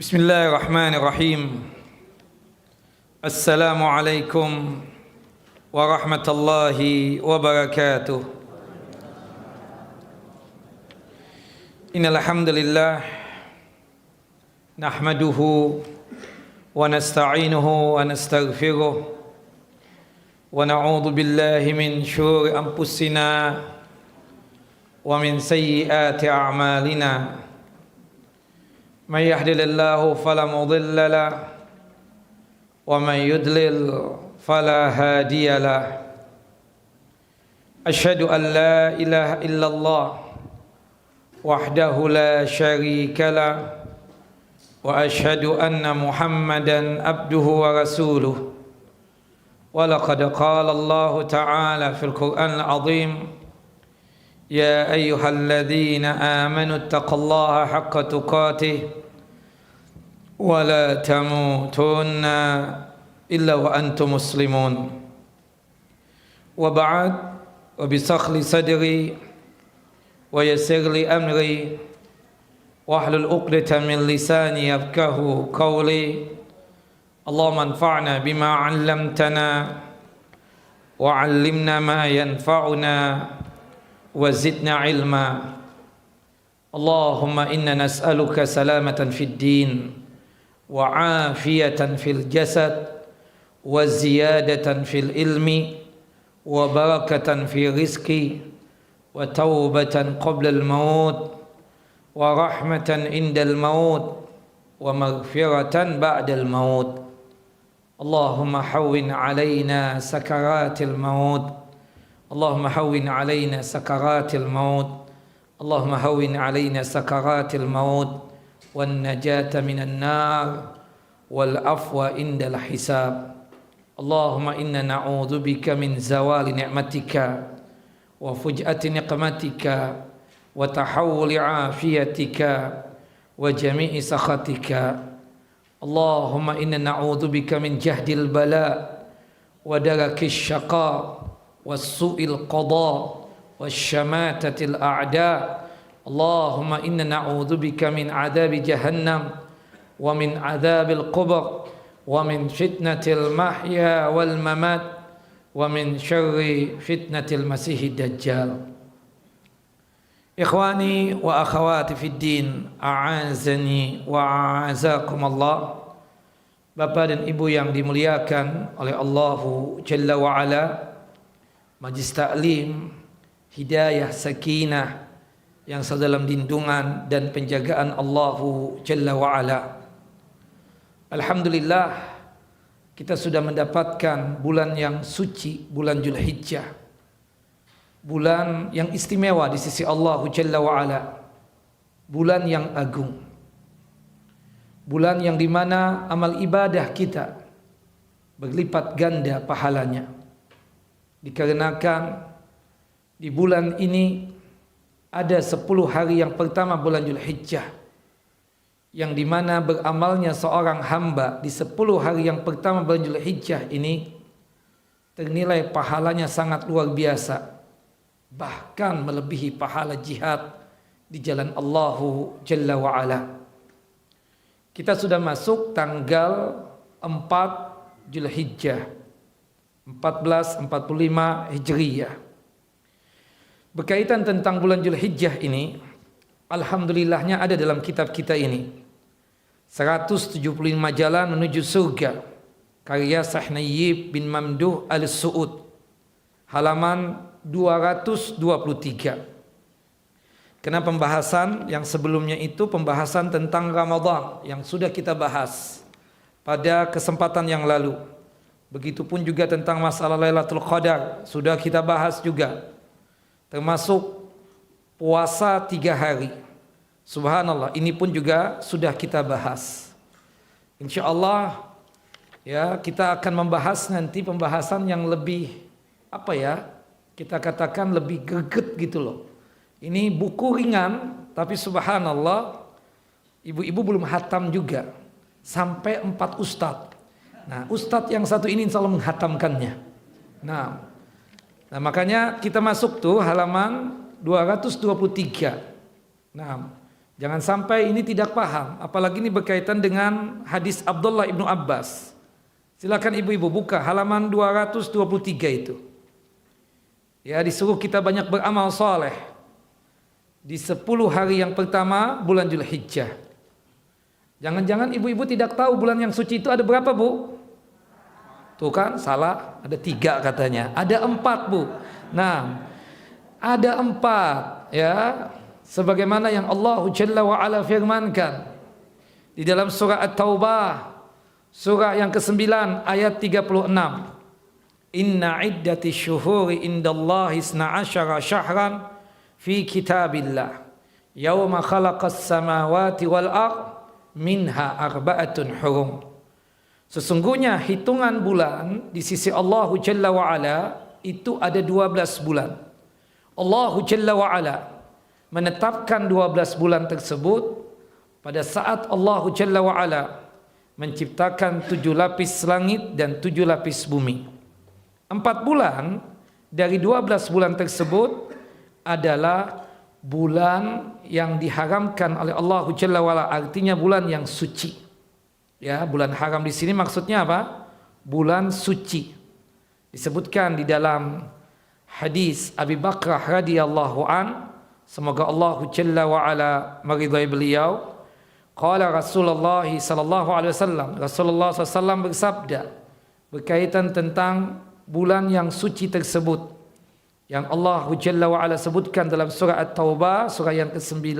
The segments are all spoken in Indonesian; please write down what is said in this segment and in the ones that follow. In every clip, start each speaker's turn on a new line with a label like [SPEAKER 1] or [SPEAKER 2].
[SPEAKER 1] Bismillahirrahmanirrahim. Assalamualaikum warahmatullahi wabarakatuh. Innal hamdalillah nahmaduhu wa nasta'inuhu wa nastaghfiruh wa na'udzu billahi min syururi anfusina wa min sayyiati a'malina. من يهد الله فلا مضل له ومن يضلل فلا هادي له أشهد أن لا إله إلا الله وحده لا شريك له وأشهد أن محمدا عبده ورسوله ولقد قال الله تعالى في القرآن العظيم يا أيها الذين آمنوا اتقوا الله حق تقاته ولا تموتن إلا وأنتم مسلمون وبعد وبسخل صدري ويسر لي أمري واحلل عقدة من لساني يفقه قولي اللهم انفعنا بما علمتنا وعلمنا ما ينفعنا وزدنا علما اللهم إنا نسألك سلامة في الدين وعافية في الجسد وزيادة في العلم وبركة في الرزق وتوبة قبل الموت ورحمة عند الموت ومغفرة بعد الموت اللهم حون علينا سكرات الموت اللهم هون علينا سكرات الموت اللهم هون علينا سكرات الموت والنجاة من النار والعفو عند الحساب اللهم إنا نعوذ بك من زوال نعمتك وفجأة نقمتك وتحول عافيتك وجميع سخطك اللهم إنا نعوذ بك من جهد البلاء ودرك الشقاء والسوء القضاء والشماتة الأعداء اللهم إنا نعوذ بك من عذاب جهنم ومن عذاب القبر ومن فتنة المحيا والممات ومن شر فتنة المسيح الدجال إخواني وأخواتي في الدين أعزني وأعزكم الله. Bapak dan Ibu yang dimuliakan oleh Allahu Jalla wa'ala, Majlis Taklim Hidayah Sakinah yang dalam lindungan dan penjagaan Allahu Jalla wa'ala. Alhamdulillah, kita sudah mendapatkan bulan yang suci, bulan Dzulhijjah, bulan yang istimewa di sisi Allahu Jalla wa'ala, bulan yang agung, bulan yang dimana amal ibadah kita berlipat ganda pahalanya. Dikarenakan di bulan ini ada 10 hari yang pertama bulan Dzulhijjah, yang dimana beramalnya seorang hamba di 10 hari yang pertama bulan Dzulhijjah ini ternilai pahalanya sangat luar biasa, bahkan melebihi pahala jihad di jalan Allahu Jalla wa'ala. Kita sudah masuk tanggal 4 Dzulhijjah 1445 Hijriyah. Berkaitan tentang bulan Dzulhijjah ini, alhamdulillahnya ada dalam kitab kita ini 175 Jalan Menuju Surga karya Sahnayyib bin Mamduh Al-Su'ud, halaman 223. Karena pembahasan yang sebelumnya itu pembahasan tentang Ramadan yang sudah kita bahas pada kesempatan yang lalu. Begitupun juga tentang masalah Lailatul Qadar sudah kita bahas juga, termasuk puasa 3 hari. Subhanallah, ini pun juga sudah kita bahas. InsyaAllah ya, kita akan membahas nanti pembahasan yang lebih kita katakan lebih greget gitu loh. Ini buku ringan, tapi subhanallah, ibu-ibu belum hatam juga, sampai 4 ustadz. Nah, ustadz yang satu ini insya Allah menghatamkannya. Nah, makanya kita masuk tuh halaman 223. Nah, Jangan sampai ini tidak paham, apalagi ini berkaitan dengan hadis Abdullah ibnu Abbas. Silakan ibu-ibu buka halaman 223 itu. Ya, disuruh kita banyak beramal soleh di 10 hari yang pertama bulan Dzulhijjah. Jangan-jangan ibu-ibu tidak tahu bulan yang suci itu ada berapa, Bu? Tuh kan, salah, ada 3 katanya. Ada 4, Bu. Nah, ada 4 ya. Sebagaimana yang Allah Jalla wa Ala firmankan di dalam surah At-Taubah, surah yang ke-9 ayat 36. Inna iddati syuhuri indallahi 12 syahran fi kitabillah yawma khalaqas samawati wal ard minha arba'atun hurum. Sesungguhnya hitungan bulan di sisi Allah Jalla wa Ala itu ada 12 bulan. Allah Jalla wa Ala menetapkan 12 bulan tersebut pada saat Allah Jalla wa Ala menciptakan 7 lapis langit dan 7 lapis bumi. 4 bulan dari 12 bulan tersebut adalah bulan yang diharamkan oleh Allah Jalla wa Ala, artinya bulan yang suci. Ya, bulan haram di sini maksudnya apa? Bulan suci. Disebutkan di dalam hadis Abi Bakrah radhiyallahu an, semoga Allah Jalla wa Ala meridai beliau. Qala Rasulullah sallallahu alaihi wasallam, Rasulullah sallallahu bersabda berkaitan tentang bulan yang suci tersebut yang Allah Jalla wa Ala sebutkan dalam surah At-Taubah, surah yang ke-9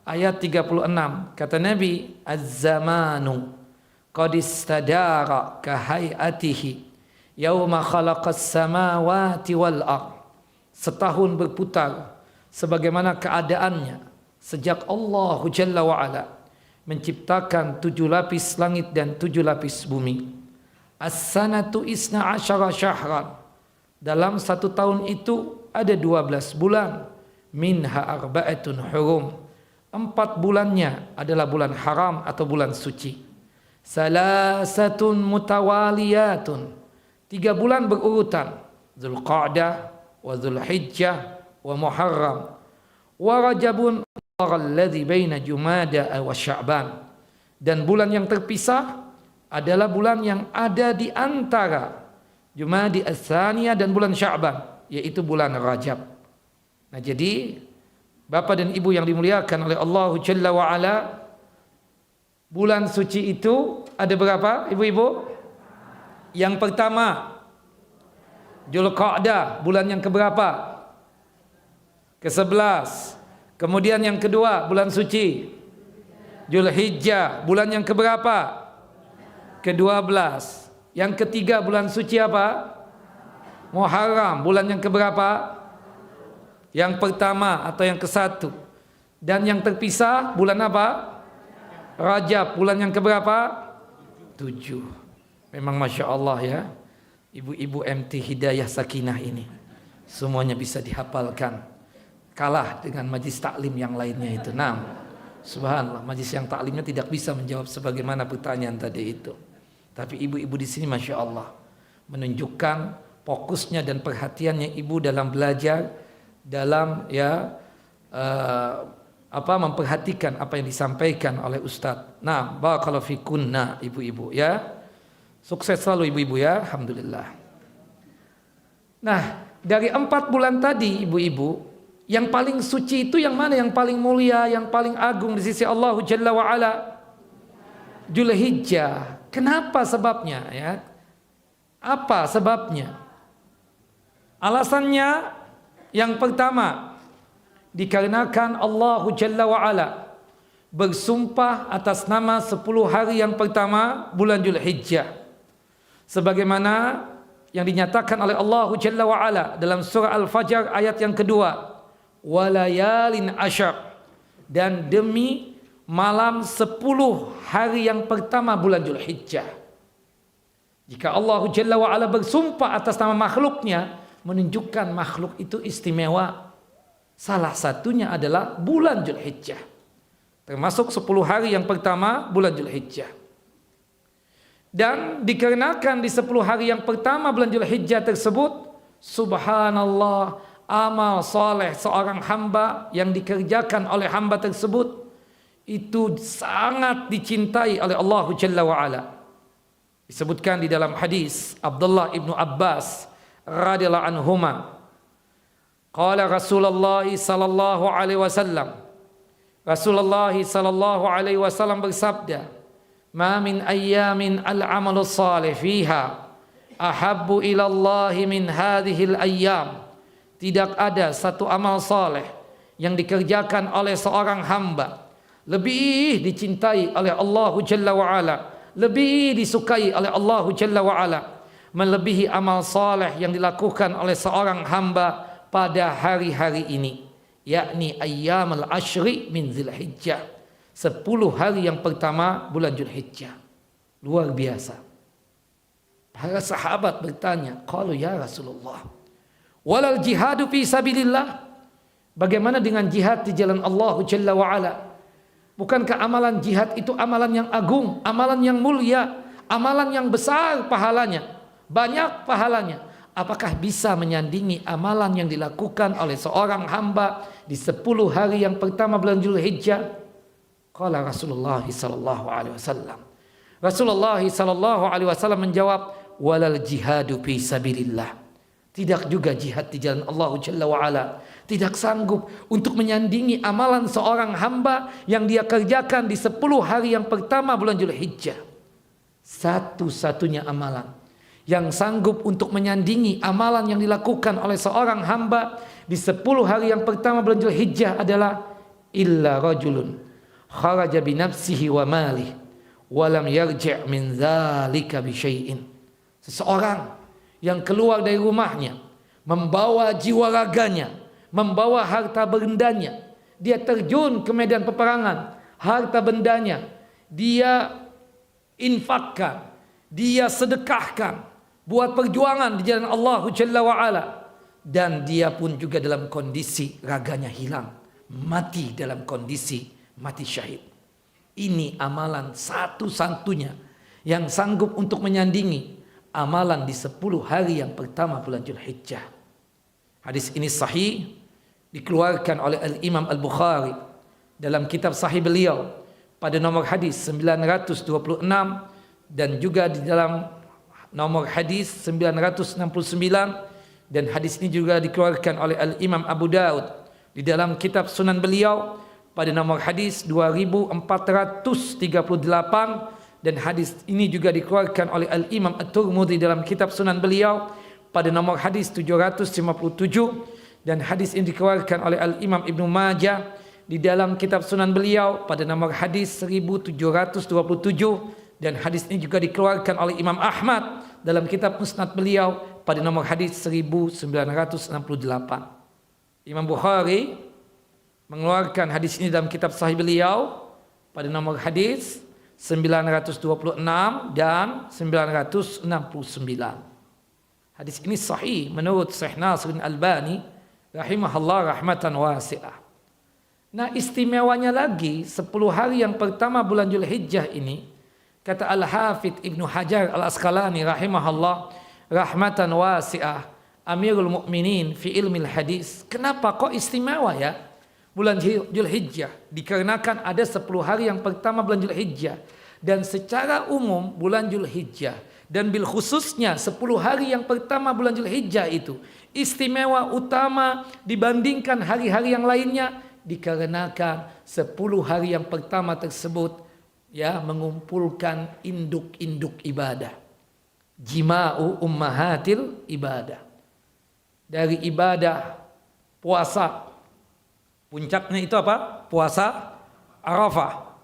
[SPEAKER 1] ayat 36. Kata Nabi, "Az-zamanu qad istadara ka hayatihi yauma khalaqas samawati wal ard." Setahun berputar sebagaimana keadaannya sejak Allah Jalla wa Ala menciptakan 7 lapis langit dan 7 lapis bumi. As-sanatu isna asyara syahran. Dalam 1 tahun itu ada 12 bulan. Minha arba'atun hurum. 4 bulannya adalah bulan haram atau bulan suci. Salasatun mutawaliyatun. 3 bulan berurutan. Dzulqa'dah wa Dzulhijjah wa Muharram. Wa Rajabun alladzi baina Jumada wa Sya'ban. Dan bulan yang terpisah adalah bulan yang ada di antara Jumadi Ats-Tsaniyah dan bulan Sya'ban, yaitu bulan Rajab. Nah, jadi Bapak dan Ibu yang dimuliakan oleh Allah Jalla wa Ala, bulan suci itu ada berapa, Ibu-ibu? Yang pertama Dzulqa'dah, bulan yang keberapa? Ke-11. Kemudian yang kedua bulan suci Dzulhijjah, bulan yang keberapa? Ke-12. Yang ketiga bulan suci apa? Muharram, bulan yang keberapa? Yang pertama atau yang ke-1. Dan yang terpisah bulan apa? Rajab, bulan yang keberapa? 7. Memang Masya Allah ya, ibu-ibu MT Hidayah Sakinah ini semuanya bisa dihafalkan, kalah dengan majlis taklim yang lainnya itu. Nah, subhanallah, majlis yang taklimnya tidak bisa menjawab sebagaimana pertanyaan tadi itu. Tapi ibu-ibu di sini Masya Allah menunjukkan fokusnya dan perhatiannya ibu dalam belajar, dalam memperhatikan apa yang disampaikan oleh Ustadz. Nah, barakallahu fikunna ibu-ibu ya. Sukses selalu ibu-ibu ya, alhamdulillah. Nah, dari 4 bulan tadi ibu-ibu, yang paling suci itu yang mana? Yang paling mulia, yang paling agung di sisi Allah Jalla wa Ala? Dzulhijjah. Kenapa sebabnya ya? Apa sebabnya? Alasannya yang pertama, dikarenakan Allah Jalla wa Ala bersumpah atas nama 10 hari yang pertama bulan Dzulhijjah. Sebagaimana yang dinyatakan oleh Allah Jalla wa Ala dalam surah Al-Fajr ayat yang kedua, walayalin asyar, dan demi malam 10 hari yang pertama bulan Dzulhijjah. Jika Allah Jalla wa Ala bersumpah atas nama makhluknya, menunjukkan makhluk itu istimewa. Salah satunya adalah bulan Dzulhijjah, termasuk 10 hari yang pertama bulan Dzulhijjah. Dan dikarenakan di 10 hari yang pertama bulan Dzulhijjah tersebut, subhanallah, amal soleh seorang hamba yang dikerjakan oleh hamba tersebut itu sangat dicintai oleh Allah Jalla wa Ala. Disebutkan di dalam hadis Abdullah ibnu Abbas radhiyallahu anhuma, qala Rasulullah sallallahu alaihi wasallam, Rasulullah sallallahu alaihi wasallam bersabda, ma min ayyamin al-amalu salih fiha ahabbu ila Allah min hadhil ayyam. Tidak ada satu amal saleh yang dikerjakan oleh seorang hamba lebih dicintai oleh Allah Jalla wa Ala, lebih disukai oleh Allah Jalla wa Ala, melebihi amal saleh yang dilakukan oleh seorang hamba pada hari-hari ini, yakni ayyamul ashri min Dzulhijjah, 10 hari yang pertama bulan Dzulhijjah. Luar biasa. Para sahabat bertanya, qalu ya Rasulullah, walal jihadu fi sabilillah, bagaimana dengan jihad di jalan Allah Jalla wa Ala? Bukankah amalan jihad itu amalan yang agung, amalan yang mulia, amalan yang besar pahalanya, banyak pahalanya? Apakah bisa menyandingi amalan yang dilakukan oleh seorang hamba di 10 hari yang pertama bulan Dzulhijjah? Qala Rasulullah sallallahu alaihi wasallam. Rasulullah sallallahu alaihi wasallam menjawab, walal jihadu fi sabilillah. Tidak juga jihad di jalan Allah Jalla wa Ala tidak sanggup untuk menyandingi amalan seorang hamba yang dia kerjakan di 10 hari yang pertama bulan Dzulhijjah. Satu-satunya amalan yang sanggup untuk menyandingi amalan yang dilakukan oleh seorang hamba di 10 hari yang pertama bulan Dzulhijjah adalah illa rajulun kharaja bi nafsihi wa malih wa lam yarji' min dzalika bi syai'in. Seseorang yang keluar dari rumahnya membawa jiwa raganya, membawa harta bendanya, dia terjun ke medan peperangan, harta bendanya dia infakkan, dia sedekahkan buat perjuangan di jalan Allah Jalla wa Ala, dan dia pun juga dalam kondisi raganya hilang, mati dalam kondisi mati syahid. Ini amalan satu-satunya yang sanggup untuk menyandingi amalan di 10 hari yang pertama bulan Dzulhijjah. Hadis ini sahih, dikeluarkan oleh Al-Imam Al-Bukhari dalam kitab sahih beliau pada nomor hadis 926 dan juga di dalam nomor hadis 969, dan hadis ini juga dikeluarkan oleh Al-Imam Abu Daud di dalam kitab Sunan beliau pada nomor hadis 2438, dan hadis ini juga dikeluarkan oleh Al-Imam At-Tirmidzi dalam kitab Sunan beliau pada nomor hadis 757, dan hadis ini dikeluarkan oleh Al-Imam Ibnu Majah di dalam kitab Sunan beliau pada nomor hadis 1727, dan hadis ini juga dikeluarkan oleh Imam Ahmad dalam kitab Musnad beliau pada nomor hadis 1968. Imam Bukhari mengeluarkan hadis ini dalam kitab sahih beliau pada nomor hadis 926 dan 969. Hadis ini sahih menurut Syekh Nasiruddin Albani rahimahullah rahmatan wasi'ah. Nah, istimewanya lagi 10 hari yang pertama bulan Dzulhijjah ini, kata Al-Hafidz Ibnu Hajar Al-Asqalani rahimahullah rahmatan wasi'ah, Amirul Mukminin fi ilmil hadis. Kenapa kok istimewa ya bulan Dzulhijjah? Dikarenakan ada 10 hari yang pertama bulan Dzulhijjah, dan secara umum bulan Dzulhijjah dan bil khususnya 10 hari yang pertama bulan Dzulhijjah itu istimewa utama dibandingkan hari-hari yang lainnya, dikarenakan 10 hari yang pertama tersebut ya mengumpulkan induk-induk ibadah, jima'u ummahatil ibadah, dari ibadah puasa. Puncaknya itu apa? Puasa Arafah.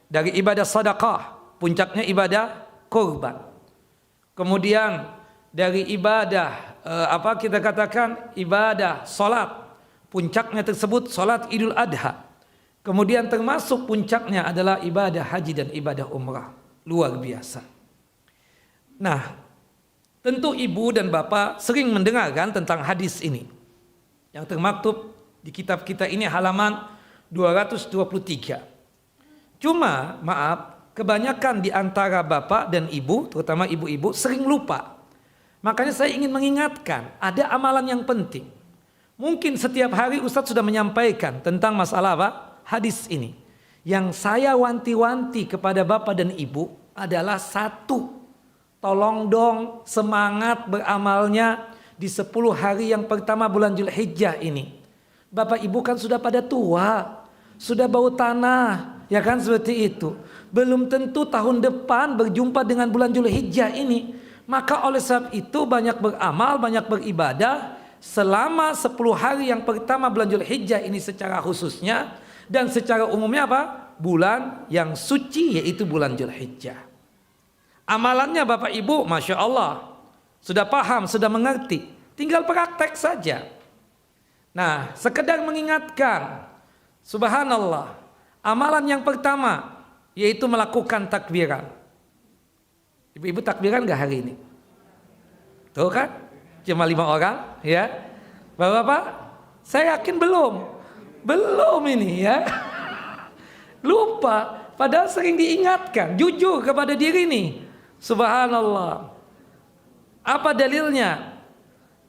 [SPEAKER 1] Dari ibadah sedekah, puncaknya ibadah kurban. Kemudian dari ibadah kita katakan ibadah salat, puncaknya tersebut salat Idul Adha. Kemudian termasuk puncaknya adalah ibadah haji dan ibadah umrah. Luar biasa. Nah, tentu ibu dan bapak sering mendengarkan tentang hadis ini yang termaktub di kitab kita ini halaman 223. Cuma maaf, kebanyakan di antara bapak dan ibu, terutama ibu-ibu, sering lupa. Makanya saya ingin mengingatkan, ada amalan yang penting. Mungkin setiap hari Ustadz sudah menyampaikan tentang masalah apa? Hadis ini. Yang saya wanti-wanti kepada Bapak dan Ibu adalah satu, tolong dong semangat beramalnya di 10 hari yang pertama bulan Zulhijjah ini. Bapak Ibu kan sudah pada tua, sudah bau tanah, ya kan seperti itu. Belum tentu tahun depan berjumpa dengan bulan Zulhijjah ini. Maka oleh sebab itu banyak beramal, banyak beribadah selama 10 hari yang pertama bulan Zulhijjah ini secara khususnya. Dan secara umumnya apa? Bulan yang suci, yaitu bulan Zulhijjah. Amalannya Bapak Ibu, Masya Allah, sudah paham, sudah mengerti. Tinggal praktek saja. Nah, sekedar mengingatkan, subhanallah, amalan yang pertama yaitu melakukan takbiran. Ibu-ibu takbiran gak hari ini? Tuh kan? Cuma 5 orang, ya. Bapak-bapak, saya yakin belum. Belum ini ya. Lupa, padahal sering diingatkan. Jujur kepada diri nih. Subhanallah. Apa dalilnya?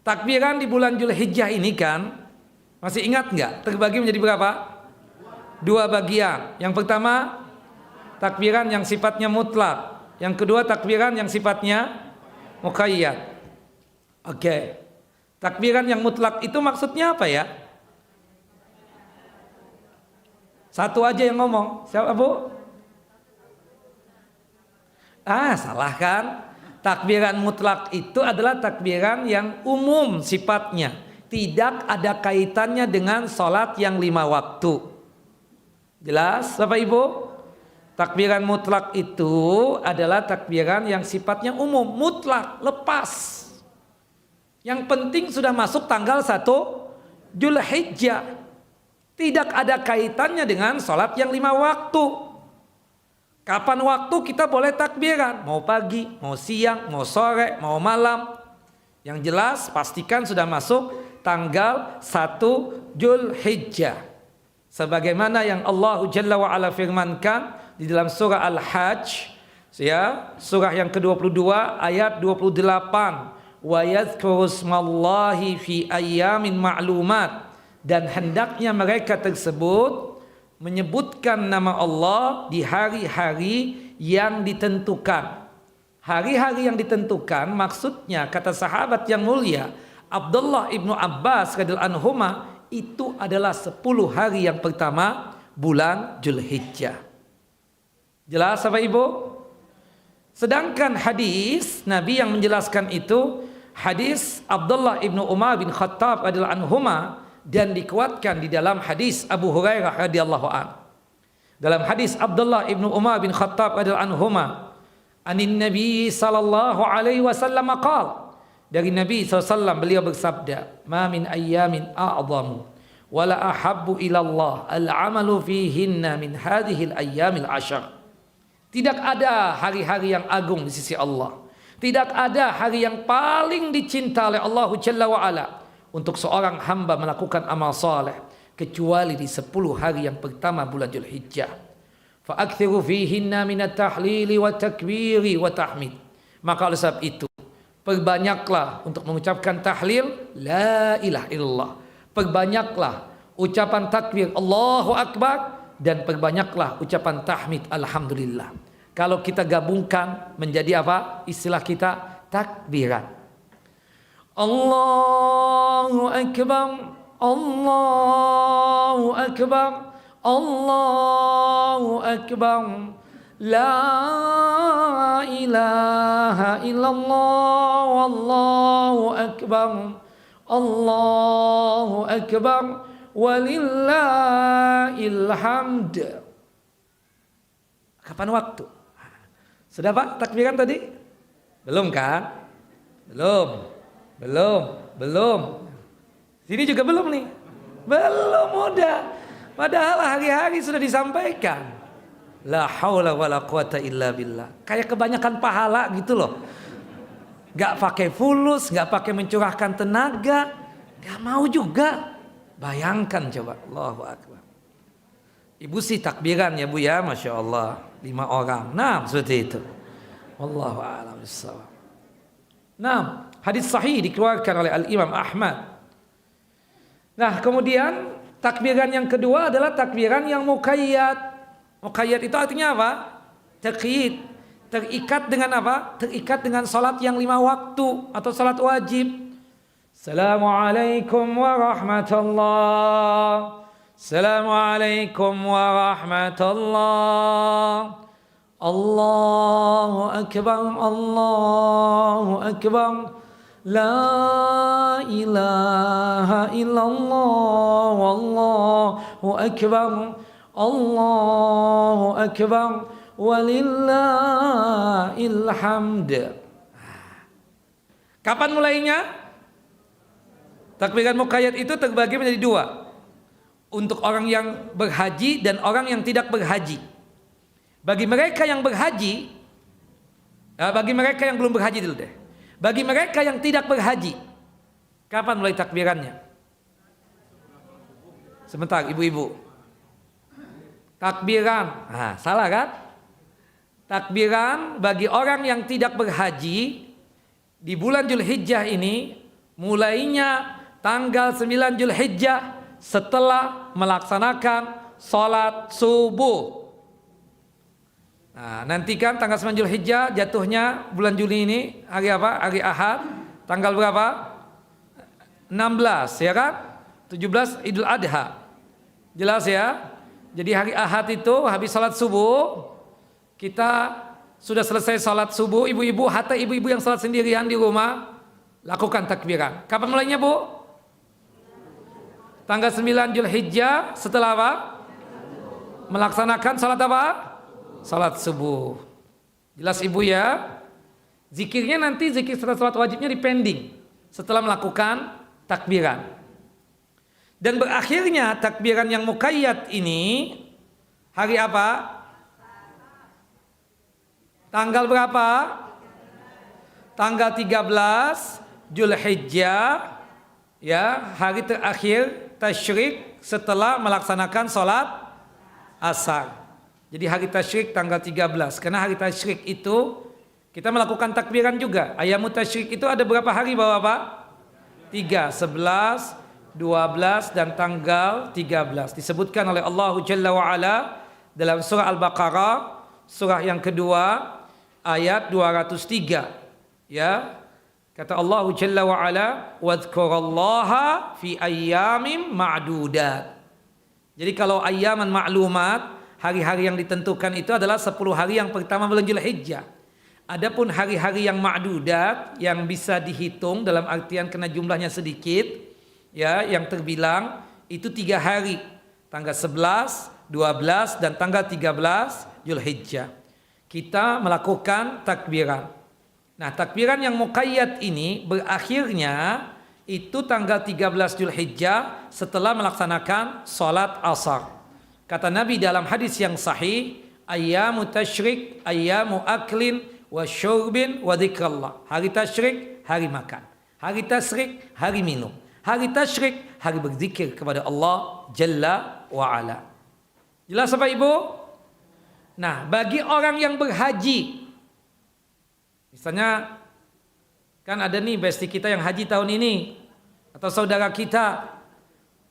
[SPEAKER 1] Takbiran di bulan Zulhijjah ini kan, masih ingat nggak? Terbagi menjadi berapa? 2 bagian. Yang pertama, takbiran yang sifatnya mutlak. Yang kedua, takbiran yang sifatnya muqayyad. Oke. Takbiran yang mutlak itu maksudnya apa ya? Satu aja yang ngomong. Siapa Bu? Salah kan? Takbiran mutlak itu adalah takbiran yang umum sifatnya. Tidak ada kaitannya dengan sholat yang 5 waktu. Jelas Bapak Ibu? Takbiran mutlak itu adalah takbiran yang sifatnya umum. Mutlak, lepas. Yang penting sudah masuk tanggal 1 Zulhijjah. Tidak ada kaitannya dengan sholat yang 5 waktu. Kapan waktu kita boleh takbiran? Mau pagi, mau siang, mau sore, mau malam. Yang jelas pastikan sudah masuk tanggal 1 Zulhijjah. Sebagaimana yang Allah Jalla wa'ala firmankan di dalam surah Al-Hajj, ya, surah yang ke-22 ayat 28. Wa yadhkuru ismallahi fi ayyamin ma'lumat. Dan hendaknya mereka tersebut menyebutkan nama Allah di hari-hari yang ditentukan. Hari-hari yang ditentukan maksudnya kata sahabat yang mulia Abdullah ibnu Abbas radhiyallahu anhuma, itu adalah 10 hari yang pertama bulan Zulhijjah. Jelas Bapak Ibu? Sedangkan hadis Nabi yang menjelaskan itu hadis Abdullah ibnu Umar bin Khattab radhiyallahu anhuma, dan dikuatkan di dalam hadis Abu Hurairah radhiyallahu an. Dalam hadis Abdullah ibnu Umar bin Khattab radhiyallahu anhuma, anin Nabi sallallahu alaihi wasallam qala, dari Nabi SAW beliau bersabda, ma min ayyamin a'zamu wala ahabbu ila Allah al-amalu fihinna min hadhil ayyamil ashar. Tidak ada hari-hari yang agung di sisi Allah. Tidak ada hari yang paling dicinta oleh Allah Jalla wa Ala untuk seorang hamba melakukan amal saleh kecuali di 10 hari yang pertama bulan Zulhijjah. Fa akthiru fihinna min at-tahlili wa takbiri wa tahmid. Maka oleh sebab itu perbanyaklah untuk mengucapkan tahlil la ilaha illallah. Perbanyaklah ucapan takbir Allahu akbar dan perbanyaklah ucapan tahmid alhamdulillah. Kalau kita gabungkan menjadi apa? Istilah kita takbiran. Allahu akbar, Allahu akbar, Allahu akbar. La ilaha illallah, wallahu akbar, Allahu akbar, walillahil hamd. Kapan waktu? Sudah Pak takbiran tadi? Belum kan? Belum. Sini juga belum nih. Belum udah. Padahal hari-hari sudah disampaikan. La haula wala quwata illa billah. Kayak kebanyakan pahala gitu loh. Gak pakai fulus, gak pakai mencurahkan tenaga, gak mau juga. Bayangkan coba, Allahu akbar. Ibu sih takbiran ya Bu ya, Masya Allah, 5 orang. Nah seperti itu. Wallahu a'lam bishawab. Nah, hadis sahih dikeluarkan oleh Al-Imam Ahmad. Nah kemudian takbiran yang kedua adalah takbiran yang muqayyad. Muqayyad itu artinya apa? Taqyid. Terikat dengan apa? Terikat dengan salat yang 5 waktu atau salat wajib. Assalamualaikum warahmatullah. Assalamualaikum warahmatullah. Allahu akbar, Allahu akbar. La ilaha illallah, wallahu akbar. Allahu akbar, walillahil hamd. Kapan mulainya? Takbiran muqayyad itu terbagi menjadi 2. Untuk orang yang berhaji dan orang yang tidak berhaji. Bagi mereka yang berhaji, bagi mereka yang belum berhaji dulu deh. Bagi mereka yang tidak berhaji, kapan mulai takbirannya? Sebentar, ibu-ibu. Takbiran, salah kan? Takbiran bagi orang yang tidak berhaji di bulan Dzulhijjah ini mulainya tanggal 9 Dzulhijjah setelah melaksanakan sholat subuh. Nah, nanti kan tanggal 9 Dzulhijjah jatuhnya bulan Juli ini hari apa? Hari Ahad. Tanggal berapa? 16 ya kan? 17 Idul Adha. Jelas ya? Jadi hari Ahad itu habis salat subuh kita sudah selesai salat subuh, ibu-ibu, hatta ibu-ibu yang salat sendirian di rumah lakukan takbiran. Kapan mulainya, Bu? Tanggal 9 Dzulhijjah setelah apa? Melaksanakan salat apa? Salat subuh. Jelas ibu ya? Zikirnya nanti zikir setelah salat wajibnya dipending setelah melakukan takbiran. Dan berakhirnya takbiran yang muqayyad ini hari apa? Tanggal berapa? Tanggal 13 Dzulhijjah, ya, hari terakhir tasyrik setelah melaksanakan salat asar. Jadi hari tasyrik tanggal 13. Karena hari tasyrik itu kita melakukan takbiran juga. Ayamut tasyrik itu ada berapa hari Bapak? 3, 11, 12 dan tanggal 13. Disebutkan oleh Allah Jalla wa Ala dalam surah Al-Baqarah, surah yang kedua, ayat 203. Ya. Kata Allah Jalla wa Ala, "Wadhkurallaha fi ayyamin ma'dudat." Jadi kalau ayyaman ma'lumat, hari-hari yang ditentukan itu adalah 10 hari yang pertama bulan Dzulhijjah. Adapun hari-hari yang ma'dudat yang bisa dihitung dalam artian kena jumlahnya sedikit, ya, yang terbilang itu 3 hari. Tanggal 11, 12 dan tanggal 13 Dzulhijjah. Kita melakukan takbiran. Nah, takbiran yang muqayyad ini berakhirnya itu tanggal 13 Dzulhijjah setelah melaksanakan salat asar. Kata Nabi dalam hadis yang sahih, ayyamu tasyrik, ayyamu aklin wa syurbin wa dzikrullah. Hari tasyrik, hari makan. Hari tasyrik, hari minum. Hari tasyrik, hari berzikir kepada Allah Jalla wa Ala. Jelas apa Ibu? Nah, bagi orang yang berhaji, misalnya kan ada nih bestie kita yang haji tahun ini atau saudara kita,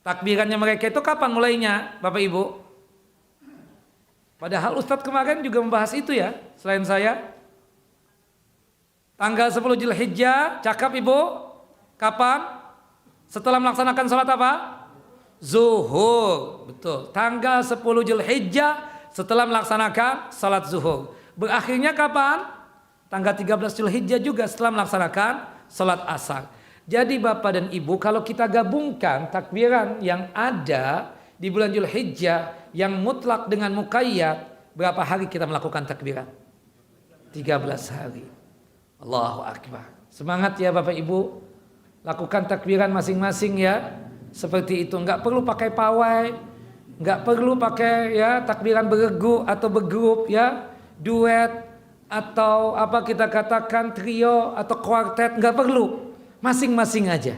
[SPEAKER 1] takbirannya mereka itu kapan mulainya, Bapak Ibu? Padahal Ustadz kemarin juga membahas itu ya, selain saya. Tanggal 10 Dzulhijjah, cakap Ibu, kapan? Setelah melaksanakan salat apa? Zuhur, betul. Tanggal 10 Dzulhijjah setelah melaksanakan salat zuhur. Berakhirnya kapan? Tanggal 13 Dzulhijjah juga setelah melaksanakan salat asar. Jadi Bapak dan Ibu, kalau kita gabungkan takbiran yang ada di bulan Dzulhijjah yang mutlak dengan muqayyad, berapa hari kita melakukan takbiran? 13 hari. Allahu Akbar. Semangat ya Bapak Ibu. Lakukan takbiran masing-masing ya. Seperti itu, enggak perlu pakai pawai, enggak perlu pakai ya takbiran beregu atau bergrup ya, duet atau apa kita katakan trio atau kuartet, enggak perlu. Masing-masing aja.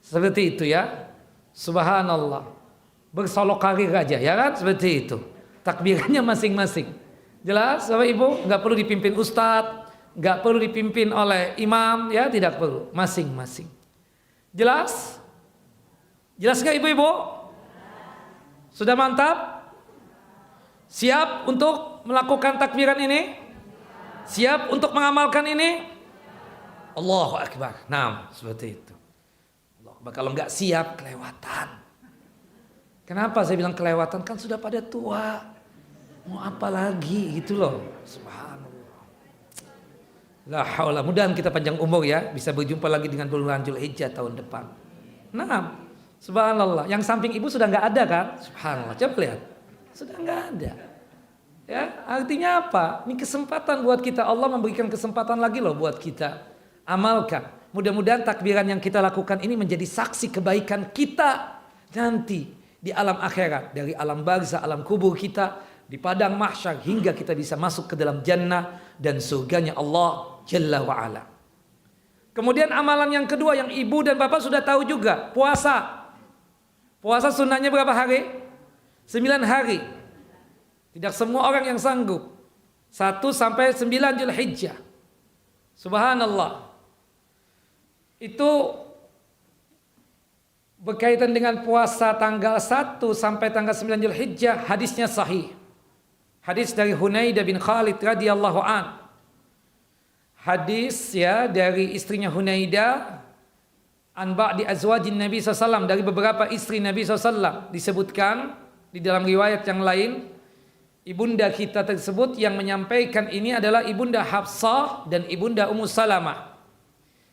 [SPEAKER 1] Seperti itu ya. Subhanallah. Bersolok karir aja ya kan, seperti itu. Takbirannya masing-masing. Jelas Bapak Ibu, enggak perlu dipimpin ustadz, enggak perlu dipimpin oleh imam ya, tidak perlu, masing-masing. Jelas? Jelas enggak Ibu-ibu? Sudah mantap? Siap untuk melakukan takbiran ini? Siap untuk mengamalkan ini? Allahu Akbar. Nah, seperti itu. Allahu Akbar. Kalau nggak siap, kelewatan. Kenapa saya bilang kelewatan? Kan sudah pada tua. Mau apa lagi gitu loh. Subhanallah. La haula. Mudahan kita panjang umur ya. Bisa berjumpa lagi dengan bulan Dzulhijjah tahun depan. Nah, subhanallah. Yang samping ibu sudah nggak ada kan? Subhanallah. Coba lihat. Sudah nggak ada. Ya, artinya apa? Ini kesempatan buat kita. Allah memberikan kesempatan lagi loh buat kita. Amalkan. Mudah-mudahan takbiran yang kita lakukan ini menjadi saksi kebaikan kita nanti di alam akhirat, dari alam barzah, alam kubur kita, di padang mahsyar, hingga kita bisa masuk ke dalam jannah dan surganya Allah Jalla wa'ala. Kemudian amalan yang kedua yang ibu dan bapak sudah tahu juga, puasa. Puasa sunnahnya berapa hari? 9 hari. Tidak semua orang yang sanggup. 1 sampai 9 Dzulhijjah. Subhanallah. Itu berkaitan dengan puasa tanggal 1 sampai tanggal 9 Dzulhijjah, hadisnya sahih. Hadis dari Hunaidah bin Khalid radhiyallahu an. Hadis ya dari istrinya Hunaidah, an ba'di azwajin Nabi SAW, dari beberapa istri Nabi SAW, disebutkan di dalam riwayat yang lain, ibunda kita tersebut yang menyampaikan ini adalah ibunda Hafsah dan ibunda Ummu Salamah.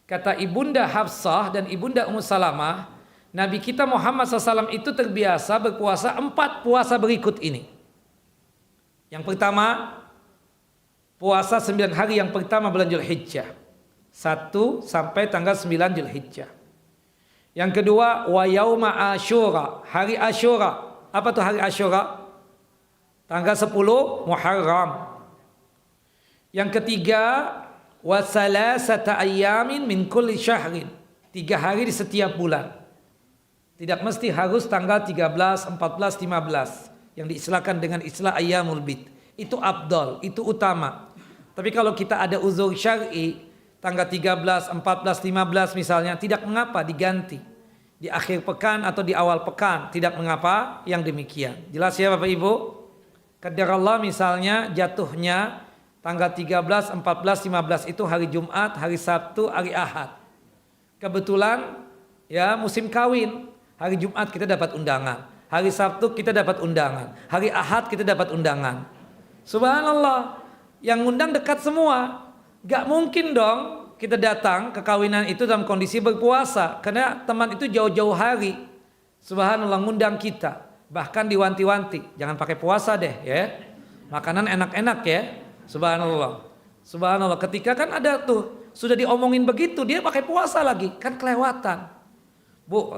[SPEAKER 1] Kata ibunda Hafsah dan ibunda Ummu Salamah, Nabi kita Muhammad SAW itu terbiasa berpuasa 4 puasa berikut ini. Yang pertama, puasa 9 hari yang pertama bulan Dzulhijjah, 1 sampai tanggal 9 Dzulhijjah. Yang kedua, wa yauma Asyura, hari Asyura. Apa tuh hari Asyura? Tanggal 10 Muharram. Yang ketiga, wa salasata ayyamin min kulli syahrin, 3 hari di setiap bulan. Tidak mesti harus tanggal 13, 14, 15 yang diistilahkan dengan istilah ayyamul bid. Itu afdal, itu utama. Tapi kalau kita ada uzur syar'i, tanggal 13, 14, 15 misalnya, tidak mengapa diganti di akhir pekan atau di awal pekan, tidak mengapa yang demikian. Jelas ya Bapak Ibu? Qadarullah misalnya jatuhnya tanggal 13, 14, 15 itu hari Jumat, hari Sabtu, hari Ahad. Kebetulan ya musim kawin, hari Jumat kita dapat undangan, hari Sabtu kita dapat undangan, hari Ahad kita dapat undangan. Subhanallah, yang undang dekat semua. Gak mungkin dong kita datang ke kawinan itu dalam kondisi berpuasa, karena teman itu jauh-jauh hari. Subhanallah, ngundang kita, bahkan diwanti-wanti, jangan pakai puasa deh ya, makanan enak-enak ya. Subhanallah, subhanallah, ketika kan ada tuh sudah diomongin begitu, dia pakai puasa lagi, kan kelewatan. Bu,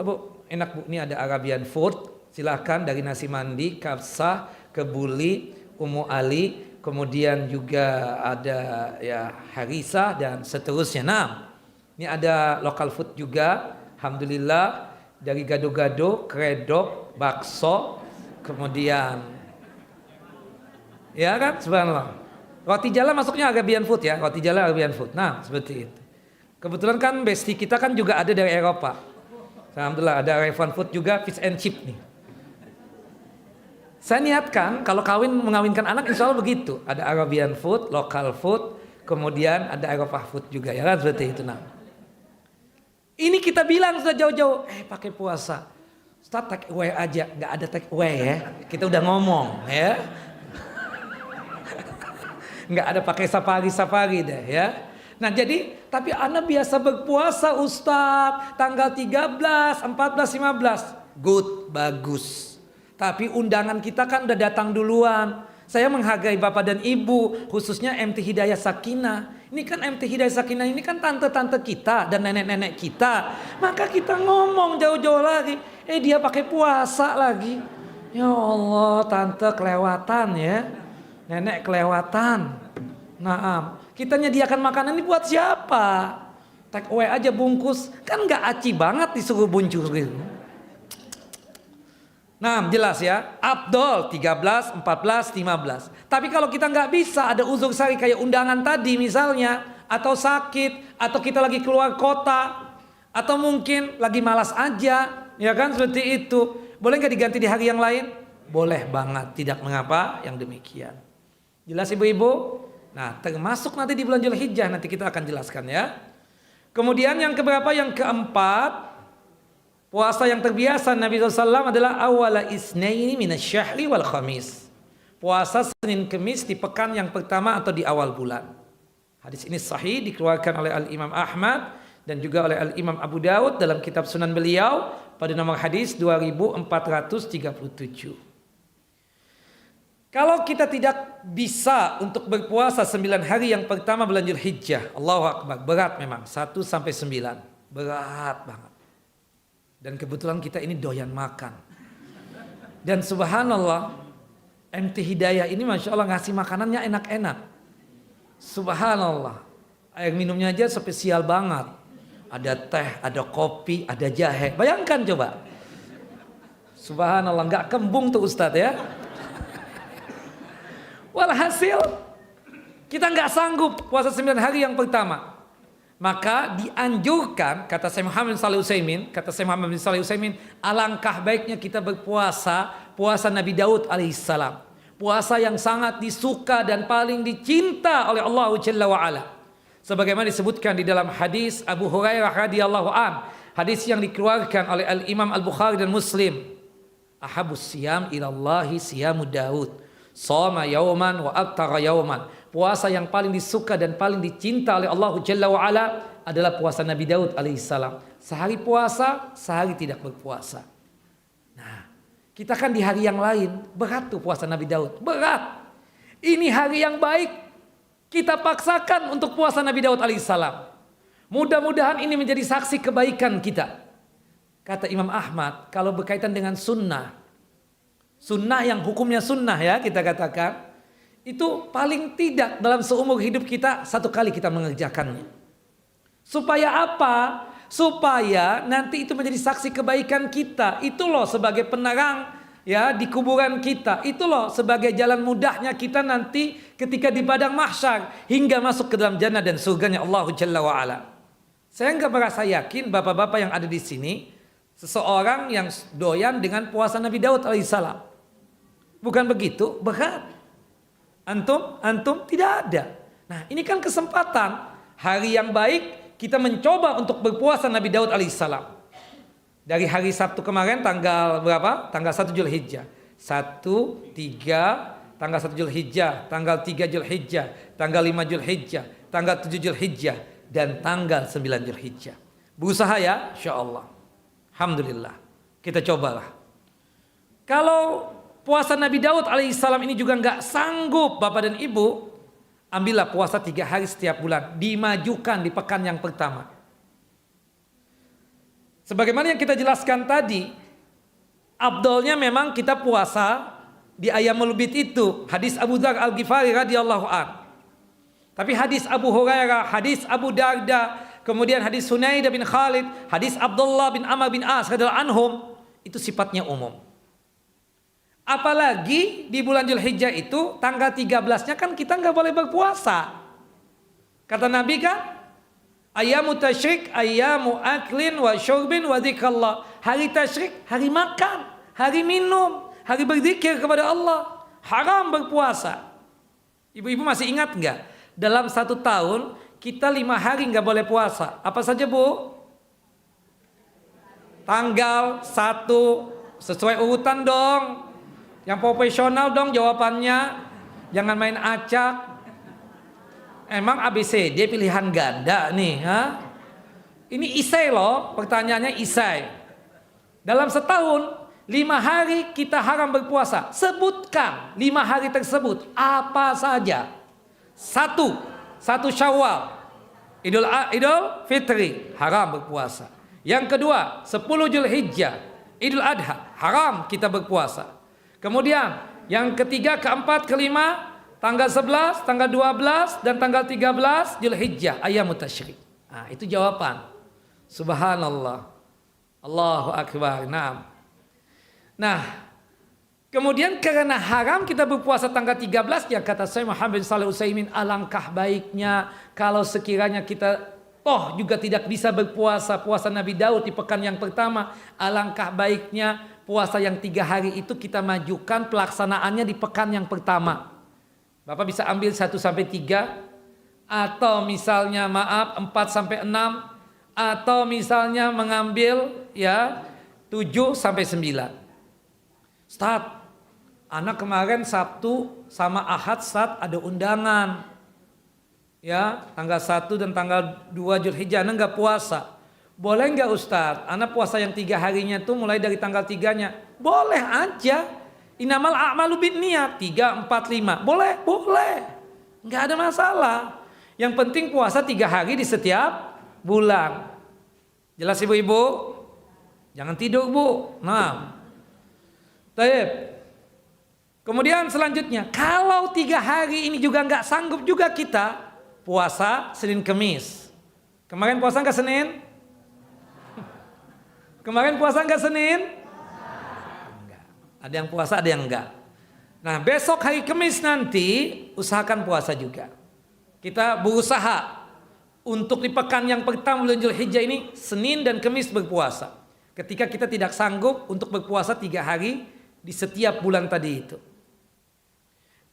[SPEAKER 1] enak bu, ini ada Arabian food, silahkan dari nasi mandi, kabsah, kebuli, Ummu Ali, kemudian juga ada ya harisa dan seterusnya. Nah, ini ada lokal food juga, alhamdulillah, dari gado-gado, kredok, bakso, kemudian ya kan, subhanallah. Roti jala masuknya Arabian food ya, roti jala Arabian food. Nah, seperti itu. Kebetulan kan besti kita kan juga ada dari Eropa. Alhamdulillah ada Arabian food juga, fish and chip nih. Saya niatkan kalau kawin mengawinkan anak insya Allah begitu. Ada Arabian food, local food, kemudian ada Eropa food juga ya kan, seperti itu. Nah, ini kita bilang sudah jauh-jauh, pakai puasa. Ustaz take away aja, nggak ada take away ya. Kita udah ngomong ya. Nggak ada pakai safari deh ya. Nah jadi, tapi anak biasa berpuasa Ustaz, tanggal 13, 14, 15. Good, bagus. Tapi undangan kita kan udah datang duluan. Saya menghargai Bapak dan Ibu, khususnya MT Hidayah Sakinah. Ini kan MT Hidayah Sakinah ini kan tante-tante kita dan nenek-nenek kita. Maka kita ngomong jauh-jauh lagi. Dia pakai puasa lagi. Ya Allah, tante kelewatan ya. Nenek kelewatan. Nah, kita nyediakan makanan ini buat siapa? Take away aja bungkus. Kan gak aci banget disuruh bungkus gitu. Nah, jelas ya. Afdol 13, 14, 15. Tapi kalau kita nggak bisa, ada uzur syar'i kayak undangan tadi misalnya, atau sakit, atau kita lagi keluar kota, atau mungkin lagi malas aja, ya kan, seperti itu. Boleh nggak diganti di hari yang lain? boleh banget, tidak mengapa yang demikian. Jelas ibu-ibu? Nah, termasuk nanti di bulan Dzulhijjah, nanti kita akan jelaskan ya. Kemudian yang keberapa? Yang keempat, puasa yang terbiasa Nabi SAW adalah awala isnaini minasyahri wal khamis. Puasa Senin Kemis di pekan yang pertama atau di awal bulan. Hadis ini sahih, dikeluarkan oleh Al-Imam Ahmad dan juga oleh Al-Imam Abu Daud dalam kitab Sunan beliau pada nomor hadis 2437. Kalau kita tidak bisa untuk berpuasa 9 hari yang pertama bulan Dzulhijjah, Allahu Akbar, berat memang, 1 sampai 9. Berat banget. Dan kebetulan kita ini doyan makan. Dan subhanallah, MT Hidayah ini Masya Allah ngasih makanannya enak-enak. Subhanallah, air minumnya aja spesial banget. Ada teh, ada kopi, ada jahe. Bayangkan coba. Subhanallah, nggak kembung tuh Ustadz ya. Walhasil kita nggak sanggup puasa 9 hari yang pertama. Maka dianjurkan, kata Syekh Muhammad bin Shalih Utsaimin, alangkah baiknya kita berpuasa puasa Nabi Daud alaihissalam. Puasa yang sangat disuka dan paling dicinta oleh Allah Jalla wa Ala. Sebagaimana disebutkan di dalam hadis Abu Hurairah radhiyallahu an, hadis yang dikeluarkan oleh Al-Imam Al-Bukhari dan Muslim. Ahabus siyam ilallahi siyamu Daud. Shoma yauman wa aftara yauman. Puasa yang paling disuka dan paling dicinta oleh Allah Jalla wa Ala adalah puasa Nabi Daud alaihissalam. Sehari puasa, sehari tidak berpuasa. Nah, kita kan di hari yang lain, berat tuh puasa Nabi Daud, berat. Ini hari yang baik, kita paksakan untuk puasa Nabi Daud alaihissalam. Mudah-mudahan ini menjadi saksi kebaikan kita. Kata Imam Ahmad, kalau berkaitan dengan sunnah yang hukumnya sunnah ya kita katakan, itu paling tidak dalam seumur hidup kita 1 kali kita mengerjakannya. Supaya apa? Supaya nanti itu menjadi saksi kebaikan kita. Itu loh sebagai penerang ya di kuburan kita. Itu loh sebagai jalan mudahnya kita nanti ketika di padang mahsyar hingga masuk ke dalam jannah dan surganya Allah Jalla wa Ala. Saya enggak merasa yakin bapak-bapak yang ada di sini seseorang yang doyan dengan puasa Nabi Daud alaihissalam. Bukan begitu? Berat. Antum tidak ada. Nah, ini kan kesempatan hari yang baik kita mencoba untuk berpuasa Nabi Daud alaihissalam. Dari hari Sabtu kemarin tanggal berapa? Tanggal 1 Dzulhijjah. 1, 3, tanggal 1 Dzulhijjah, tanggal 3 Dzulhijjah, tanggal 5 Dzulhijjah, tanggal 7 Dzulhijjah dan tanggal 9 Dzulhijjah. Berusaha ya, insyaallah. Alhamdulillah. Kita cobalah. Kalau puasa Nabi Daud alaihissalam ini juga nggak sanggup Bapak dan Ibu, ambillah puasa 3 hari setiap bulan, dimajukan di pekan yang pertama. Sebagaimana yang kita jelaskan tadi, afdolnya memang kita puasa di Ayyamul Bid itu, hadis Abu Dzar Al-Ghifari radhiyallahu an. Tapi hadis Abu Hurairah, hadis Abu Darda, kemudian hadis Hunaid bin Khalid, hadis Abdullah bin Amr bin As radhiyallahu anhum, itu sifatnya umum. Apalagi di bulan Dzulhijjah itu tanggal 13-nya kan kita nggak boleh berpuasa. Kata Nabi kan, ayyamu tasyrik, ayyamu aklin wa syurbin wa dzikrullah. Hari tasyrik, hari makan, hari minum, hari berzikir kepada Allah. Haram berpuasa. Ibu-ibu masih ingat nggak? Dalam 1 tahun kita 5 hari nggak boleh puasa. Apa saja Bu? Tanggal 1, sesuai urutan dong. Yang profesional dong jawabannya. Jangan main acak. Emang ABCD pilihan ganda nih, ha? Ini isai loh, pertanyaannya isai. Dalam setahun 5 hari kita haram berpuasa. Sebutkan 5 hari tersebut apa saja. 1 Syawal, Idul Fitri, haram berpuasa. Yang kedua 10 Dzulhijjah, Idul Adha, haram kita berpuasa. Kemudian yang ketiga, keempat, kelima, tanggal 11, tanggal 12 dan tanggal 13 Dzulhijjah, ayyamut tasyrik. Nah, itu jawaban. Subhanallah. Allahu akbar. Nah, kemudian karena haram kita berpuasa tanggal 13, ya kata Syekh Muhammad bin Shalih Utsaimin, alangkah baiknya kalau sekiranya kita juga tidak bisa berpuasa puasa Nabi Daud di pekan yang pertama, alangkah baiknya puasa yang 3 hari itu kita majukan pelaksanaannya di pekan yang pertama. Bapak bisa ambil 1 sampai 3, atau misalnya 4 sampai 6, atau misalnya mengambil ya 7 sampai 9. Start. Anak kemarin Sabtu sama Ahad start ada undangan. Ya, tanggal 1 dan tanggal 2 Zulhijjah anak enggak puasa. Boleh enggak Ustaz? Anak puasa yang 3 harinya tuh mulai dari tanggal 3-nya. Boleh aja. Inamal a'malu binniyat 3, 4, 5. Boleh, boleh. Enggak ada masalah. Yang penting puasa 3 hari di setiap bulan. Jelas ibu-ibu? Jangan tidur bu. Nah. Baik. Kemudian selanjutnya, kalau 3 hari ini juga nggak sanggup juga kita puasa Senin Kemis. Kemarin puasa nggak Senin? Kemarin puasa nggak Senin? Enggak. Ada yang puasa, ada yang enggak. Nah besok hari Kemis nanti usahakan puasa juga. Kita berusaha untuk di pekan yang pertama bulan Zulhijjah ini Senin dan Kemis berpuasa. Ketika kita tidak sanggup untuk berpuasa 3 hari di setiap bulan tadi itu.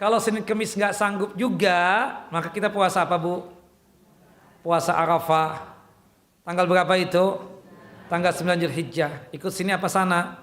[SPEAKER 1] Kalau Senin Kemis nggak sanggup juga, maka kita puasa apa bu? Puasa Arafah. Tanggal berapa itu? Tanggal 9 Zulhijjah. Ikut sini apa sana?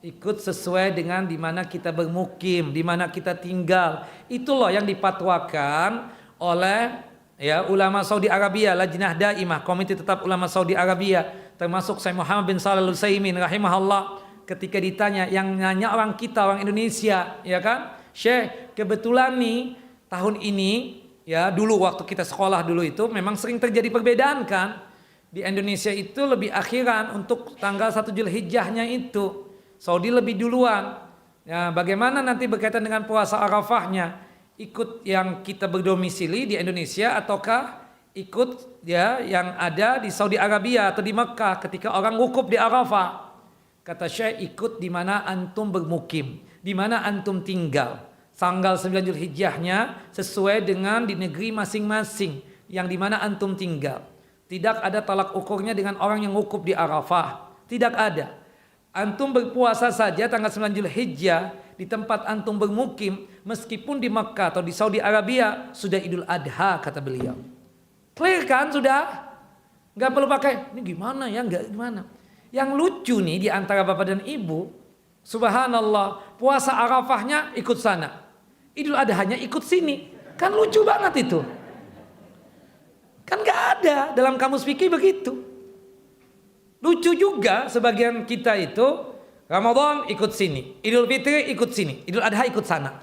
[SPEAKER 1] Ikut sesuai dengan di mana kita bermukim, di mana kita tinggal. Itu loh yang dipatwakan oleh ya ulama Saudi Arabia, Lajnah Daimah, Komite Tetap Ulama Saudi Arabia, termasuk Syekh Muhammad bin Shalih Al-Utsaimin rahimahullah. Ketika ditanya, yang nanya orang kita, orang Indonesia, ya kan? Syekh, kebetulan nih tahun ini, ya dulu waktu kita sekolah dulu itu memang sering terjadi perbedaan kan? Di Indonesia itu lebih akhiran untuk tanggal 1 Zulhijjahnya itu. Saudi lebih duluan. Ya, bagaimana nanti berkaitan dengan puasa Arafahnya? Ikut yang kita berdomisili di Indonesia ataukah ikut ya yang ada di Saudi Arabia atau di Mekah ketika orang wukuf di Arafah? Kata Syekh, ikut di mana antum bermukim, di mana antum tinggal. Tanggal 9 Zulhijjahnya sesuai dengan di negeri masing-masing yang di mana antum tinggal. Tidak ada tolak ukurnya dengan orang yang wukuf di Arafah. Tidak ada. Antum berpuasa saja tanggal 9 Zulhijjah di tempat antum bermukim, meskipun di Mekah atau di Saudi Arabia sudah Idul Adha kata beliau. Clear kan sudah? Nggak perlu pakai ini gimana ya, nggak gimana. Yang lucu nih di antara bapak dan ibu, subhanallah, puasa Arafahnya ikut sana, Idul Adhanya ikut sini, kan lucu banget itu. Kan nggak ada dalam kamus fikih begitu. Lucu juga sebagian kita itu Ramadan ikut sini, Idul Fitri ikut sini, Idul Adha ikut sana.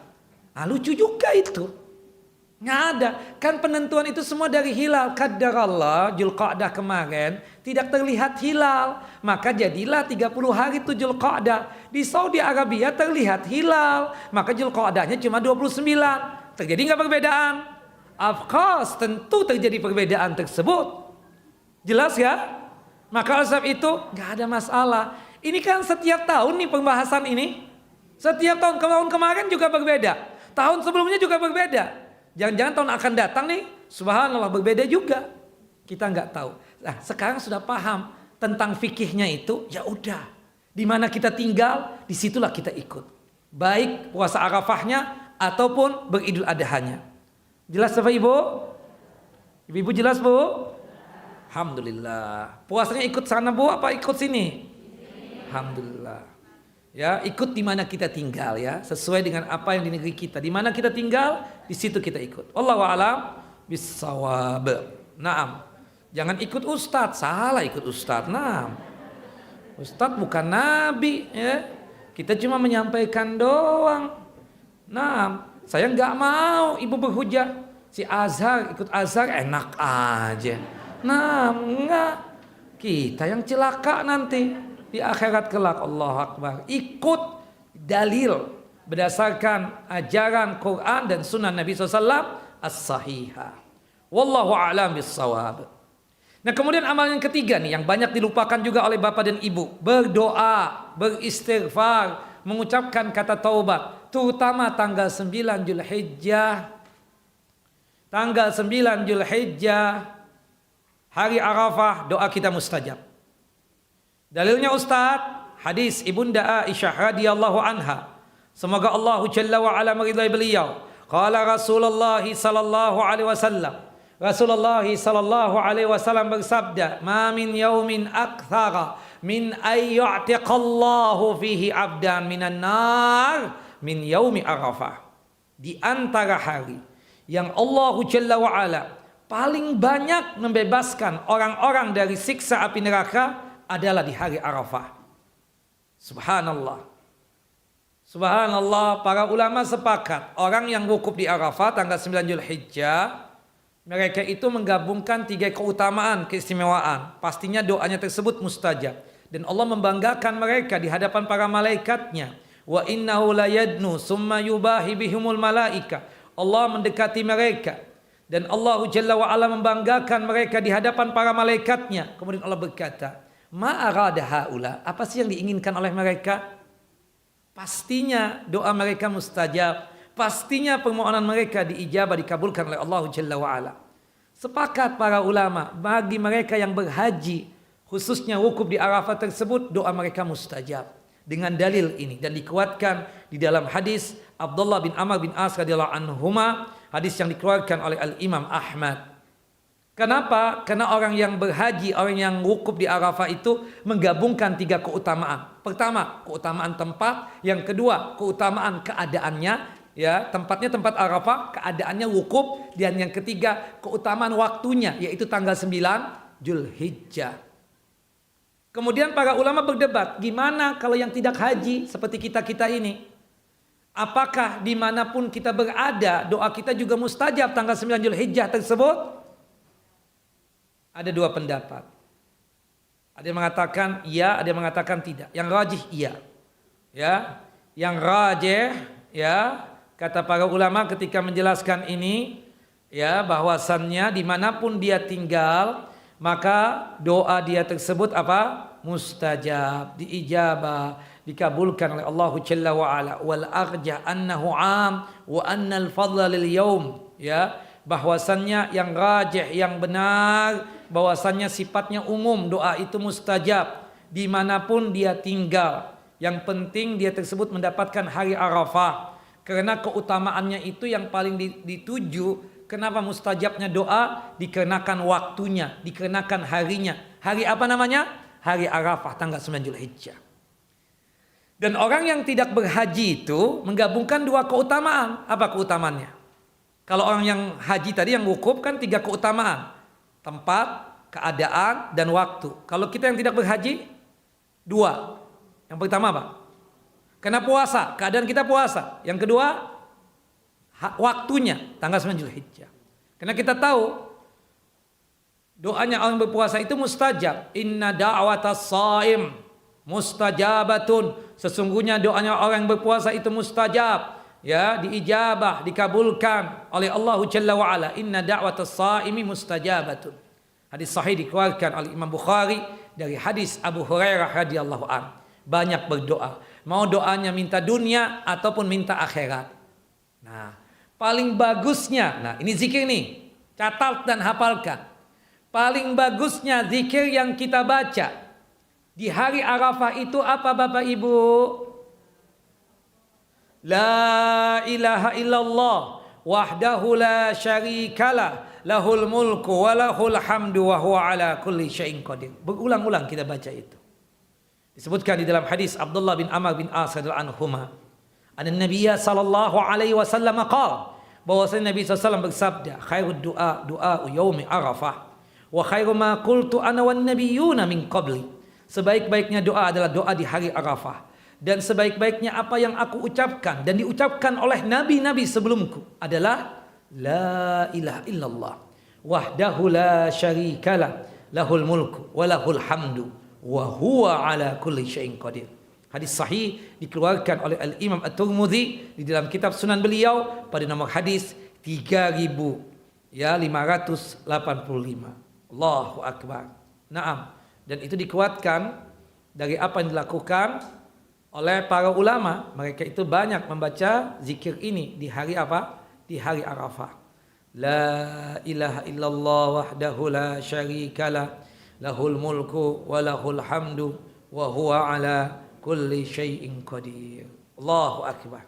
[SPEAKER 1] Nah, lucu juga itu. Nggak ada. Kan penentuan itu semua dari hilal. Qadarallah Zulqa'dah kemarin tidak terlihat hilal. Maka jadilah 30 hari itu Zulqa'dah. Di Saudi Arabia terlihat hilal. Maka Zulqa'dahnya cuma 29. Terjadi nggak perbedaan? Of course, tentu terjadi perbedaan tersebut. Jelas ya? Maka oleh sebab itu nggak ada masalah. Ini kan setiap tahun nih pembahasan ini. Setiap tahun kemarin juga berbeda. Tahun sebelumnya juga berbeda. Jangan-jangan tahun akan datang nih, subhanallah berbeda juga. Kita nggak tahu. Nah, sekarang sudah paham tentang fikihnya itu, ya udah. Di mana kita tinggal, disitulah kita ikut. Baik puasa Arafahnya ataupun beridul adhanya. Jelas Bapak Ibu? Ibu jelas Bu? Alhamdulillah. Puasanya ikut sana Bu apa ikut sini? Alhamdulillah. Ya, ikut di mana kita tinggal ya, sesuai dengan apa yang di negeri kita. Di mana kita tinggal, di situ kita ikut. Wallahu a'lam bissawab. Naam. Jangan ikut ustadz, salah ikut ustadz. Naam. Ustadz bukan nabi ya. Kita cuma menyampaikan doang. Naam. Saya enggak mau ibu berhujah. Si Azhar ikut Azhar enak aja. Naam, enggak. Kita yang celaka nanti. Di akhirat kelak. Allahu Akbar. Ikut dalil berdasarkan ajaran Quran dan sunnah Nabi SAW as-sahihah. Wallahu a'lam bissawab. Nah kemudian amal yang ketiga nih yang banyak dilupakan juga oleh bapak dan ibu. Berdoa, beristighfar, mengucapkan kata taubat. Terutama tanggal 9 Zulhijjah. Tanggal 9 Zulhijjah, hari Arafah, doa kita mustajab. Dalilnya Ustadz, hadis Ibunda Aisyah radhiyallahu anha, semoga Allah Jalla wa ala meridai beliau. Qala Rasulullah sallallahu alaihi wasallam, Rasulullah sallallahu alaihi wasallam bersabda, "Ma min yaumin aktsara min ay yu'tiqallahu fihi 'abdan minan nar min yaumi Arafah." Di antara hari yang Allah Jalla wa ala paling banyak membebaskan orang-orang dari siksa api neraka adalah di hari Arafah. Subhanallah. Subhanallah, para ulama sepakat orang yang wukuf di Arafah tanggal 9 Zulhijjah, mereka itu menggabungkan 3 keutamaan, keistimewaan. Pastinya doanya tersebut mustajab dan Allah membanggakan mereka di hadapan para malaikatnya. Wa innahu layadnu summa yubahi bihumul malaika. Allah mendekati mereka dan Allah Jalla wa ala membanggakan mereka di hadapan para malaikatnya. Kemudian Allah berkata, "Ma arada haula?" Apa sih yang diinginkan oleh mereka? Pastinya doa mereka mustajab. Pastinya permohonan mereka diijabah, dikabulkan oleh Allah Jalla wa ala. Sepakat para ulama, bagi mereka yang berhaji, khususnya wukuf di Arafah tersebut, doa mereka mustajab. Dengan dalil ini dan dikuatkan di dalam hadis Abdullah bin Amr bin As radhiyallahu anhuma, hadis yang dikeluarkan oleh Al-Imam Ahmad. Kenapa? Karena orang yang berhaji, orang yang wukuf di Arafah itu menggabungkan 3 keutamaan. Pertama, keutamaan tempat. Yang kedua, keutamaan keadaannya. Ya, tempatnya tempat Arafah, keadaannya wukuf. Dan yang ketiga, keutamaan waktunya, yaitu tanggal 9 Zulhijjah. Kemudian para ulama berdebat, gimana kalau yang tidak haji seperti kita-kita ini? Apakah dimanapun kita berada, doa kita juga mustajab tanggal 9 Zulhijjah tersebut? Ada 2 pendapat. Ada yang mengatakan iya, ada yang mengatakan tidak. Yang rajih iya. Ya, yang rajih ya, kata para ulama ketika menjelaskan ini, ya, bahwasannya dimanapun dia tinggal, maka doa dia tersebut apa? Mustajab, diijabah, dikabulkan oleh Allah Jalla wa ala. Wal arjah annahu 'am wa annal fadla lil yaum, ya, bahwasannya yang rajih, yang benar, bahwasannya sifatnya umum, doa itu mustajab dimanapun dia tinggal. Yang penting dia tersebut mendapatkan hari Arafah, karena keutamaannya itu yang paling dituju. Kenapa mustajabnya doa? Dikarenakan waktunya, dikarenakan harinya. Hari apa namanya? Hari Arafah tanggal 9 Zulhijjah. Dan orang yang tidak berhaji itu menggabungkan 2 keutamaan. Apa keutamaannya? Kalau orang yang haji tadi yang wukuf kan 3 keutamaan. Tempat, keadaan, dan waktu. Kalau kita yang tidak berhaji, 2. Yang pertama apa? Karena puasa, keadaan kita puasa. Yang kedua, waktunya tanggal 9 Zulhijjah. Karena kita tahu doanya orang berpuasa itu mustajab. Inna da'watas shaim mustajabatun. Sesungguhnya doanya orang yang berpuasa itu mustajab, ya, diijabah, dikabulkan oleh Allah Jalla wa ala. Inna da'watas shaimi mustajabatun. Hadis sahih dikeluarkan oleh Imam Bukhari dari hadis Abu Hurairah radhiyallahu an. Banyak berdoa, mau doanya minta dunia ataupun minta akhirat. Nah, paling bagusnya, nah ini zikir nih, catat dan hafalkan. Paling bagusnya zikir yang kita baca di hari Arafah itu apa Bapak Ibu? La ilaha illallah wahdahu la syarikalah lahul mulku wa lahul hamdu wa huwa ala kulli syai'in qadir. Berulang-ulang kita baca itu. Disebutkan di dalam hadis Abdullah bin Amr bin As radhiyallahu anhuma, Nabi sallallahu alaihi wasallam qala, bahwasanya Nabi SAW bersabda, khairud du'a du'a yaumi Arafah wa khairu ma qultu ana wan nabiyyuna min qabli. Sebaik-baiknya doa adalah doa di hari Arafah, dan sebaik-baiknya apa yang aku ucapkan dan diucapkan oleh nabi-nabi sebelumku adalah la ilaha illallah wahdahu la syarikalah lahul mulku wa lahul hamdu wa huwa ala kulli syai'in qadir. Hadis sahih dikeluarkan oleh Al-Imam At-Tirmidzi di dalam kitab Sunan beliau pada nomor hadis 3585. Allahu akbar. Naam. Dan itu dikuatkan dari apa yang dilakukan oleh para ulama. Mereka itu banyak membaca zikir ini di hari apa? Di hari Arafah. La ilaha illallah wahdahu la syarikalah lahul mulku wa lahul hamdu wa huwa ala kulli syai'in qadir. Allahu akbar.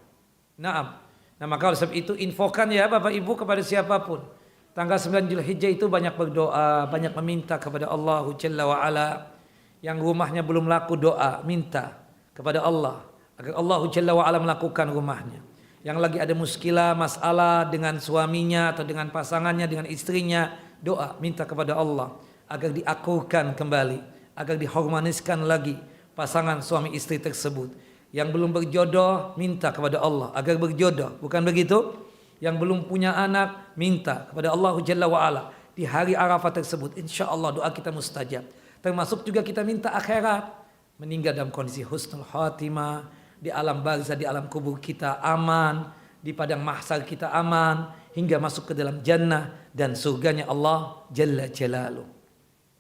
[SPEAKER 1] Naam. Nah, maka oleh sebab itu infokan ya Bapak Ibu kepada siapapun. Tanggal 9 Zulhijjah itu banyak berdoa, banyak meminta kepada Allah Jalla wa Ala. Yang rumahnya belum laku doa, minta kepada Allah agar Allah Jalla wa Ala melakukan rumahnya. Yang lagi ada muskilah, masalah dengan suaminya atau dengan pasangannya, dengan istrinya, doa, minta kepada Allah agar diakurkan kembali, agar diharmoniskan lagi pasangan suami istri tersebut. Yang belum berjodoh, minta kepada Allah agar berjodoh, bukan begitu? Yang belum punya anak, minta kepada Allah Jalla wa Ala di hari Arafah tersebut. Insya Allah doa kita mustajab. Termasuk juga kita minta akhirat, meninggal dalam kondisi husnul khatimah, di alam barzah, di alam kubur kita aman, di padang mahsyar kita aman, hingga masuk ke dalam jannah dan surganya Allah Jalla Jalaluh.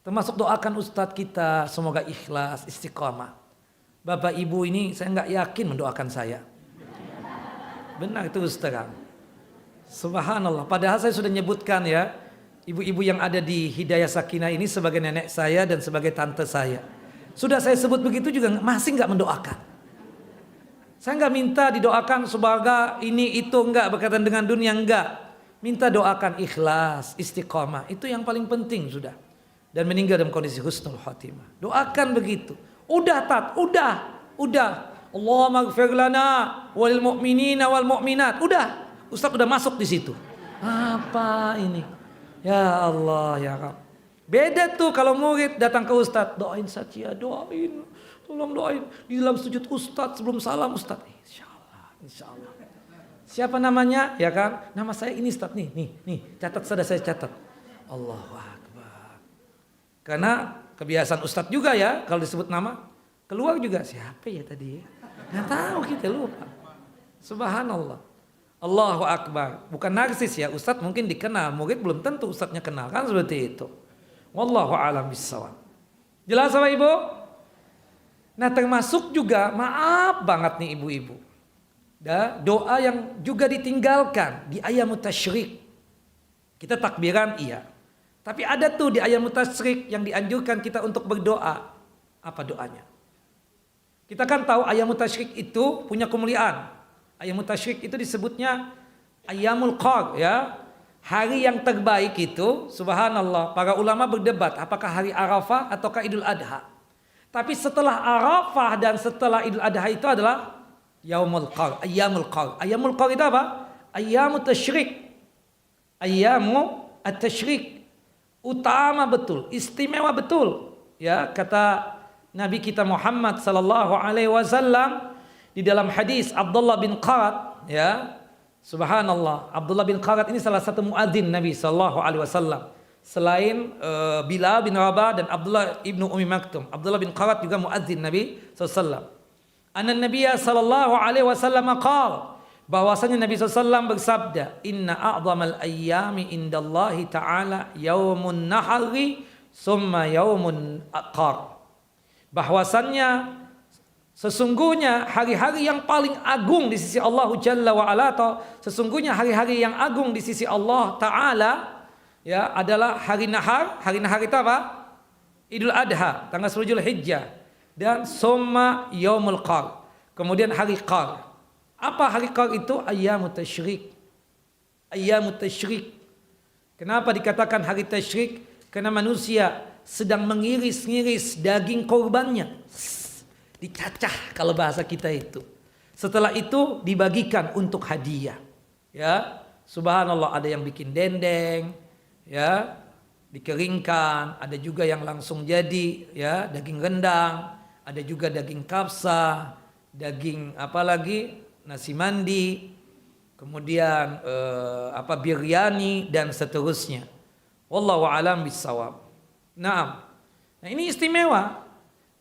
[SPEAKER 1] Termasuk doakan ustadz kita, semoga ikhlas, istiqamah. Bapak ibu ini saya nggak yakin mendoakan saya. Benar itu terang. Subhanallah. Padahal saya sudah nyebutkan ya, ibu-ibu yang ada di Hidayah Sakinah ini sebagai nenek saya dan sebagai tante saya. Sudah saya sebut begitu juga masih nggak mendoakan. Saya nggak minta didoakan sebagai ini itu, enggak berkaitan dengan dunia, enggak. Minta doakan ikhlas, istiqamah. Itu yang paling penting sudah. Dan meninggal dalam kondisi husnul khatimah. Doakan begitu. Udah tat, udah. Allahumma ighfir lana walil mu'minina wal mu'minat. Udah. Ustaz udah masuk di situ. Apa ini? Ya Allah ya Rabb. Beda tuh kalau murid datang ke Ustaz, doain saja, doain. Tolong doain di dalam sujud Ustaz sebelum salam Ustaz. Insyaallah. Siapa namanya? Ya kan? Nama saya ini Ustaz nih. Catat, sudah saya catat. Allahu Akbar. Karena kebiasaan Ustaz juga ya, kalau disebut nama keluar juga siapa ya tadi ya? Nggak tahu, kita lupa. Subhanallah. Allahu Akbar. Bukan narsis ya, Ustaz mungkin dikenal, murid belum tentu Ustaznya kenal, kan seperti itu. Wallahu a'lam bishawab. Jelas Bapak Ibu? Nah, termasuk juga maaf banget nih ibu-ibu. Doa yang juga ditinggalkan di ayyamut tasyrik. Kita takbiran iya. Tapi ada tuh di ayyamut tasyrik yang dianjurkan kita untuk berdoa. Apa doanya? Kita kan tahu ayyamut tasyrik itu punya kemuliaan. Ayyamut tasyrik itu disebutnya ayyamul qar ya. Hari yang terbaik itu subhanallah, para ulama berdebat apakah hari Arafah ataukah Idul Adha. Tapi setelah Arafah dan setelah Idul Adha itu adalah yaumul qar, ayyamul qar. Ayyamul qar itu apa? Ayyamut tasyrik. Ayyamu at-tasyrik. Utama betul, istimewa betul. Ya, kata Nabi kita Muhammad sallallahu alaihi wasallam di dalam hadis Abdullah bin Qarat, ya, subhanallah, Abdullah bin Qarat ini salah satu muadzin Nabi sallallahu alaihi wasallam. Selain Bilal bin Rabah dan Abdullah ibnu Ummi Maktum, Abdullah bin Qarat juga muadzin Nabi sallallahu alaihi wasallam. Anna Nabiyya sallallahu alaihi wasallam qala, bahwasanya Nabi sallallahu bersabda, inna a'zamal ayyami indallahi ta'ala yaumun nahri summa yaumun aqar. Bahwasannya sesungguhnya hari-hari yang paling agung di sisi Allah Jalla wa Ala, atau sesungguhnya hari-hari yang agung di sisi Allah Ta'ala ya adalah hari nahar. Hari nahar itu apa? Idul Adha tanggal 10 Zulhijjah, dan summa yaumul qar, kemudian hari qar. Apa hari qar itu? Ayyamut tasyrik. Ayyamut tasyrik. Kenapa dikatakan hari tasyrik? Karena manusia sedang mengiris-ngiris daging korbannya, dicacah kalau bahasa kita itu. Setelah itu dibagikan untuk hadiah. Ya, subhanallah, ada yang bikin dendeng, ya, dikeringkan, ada juga yang langsung jadi, ya, daging rendang, ada juga daging kapsa, daging apa lagi? Nasi mandi, kemudian biryani dan seterusnya. Wallahu a'lam bissawab. Nah, ini istimewa,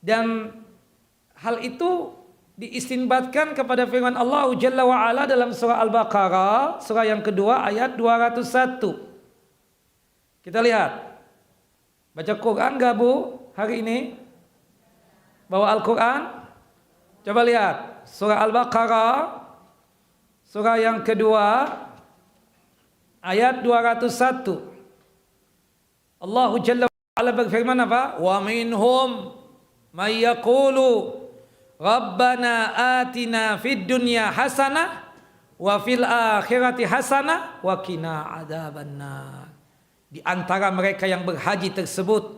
[SPEAKER 1] dan hal itu diistinbatkan kepada firman Allah Jalla wa Ala dalam surah Al-Baqarah, surah yang kedua ayat 201. Kita lihat. Baca Quran gak Bu hari ini? Bawa Al-Quran? Coba lihat surah Al-Baqarah, surah yang kedua ayat 201. Allah Jalla wa Ala berfirman apa? Wa minhum may yaqulu Rabbana atina fid dunya hasanah wa fil akhirati hasanah wa qina adzabannar. Di antara mereka yang berhaji tersebut,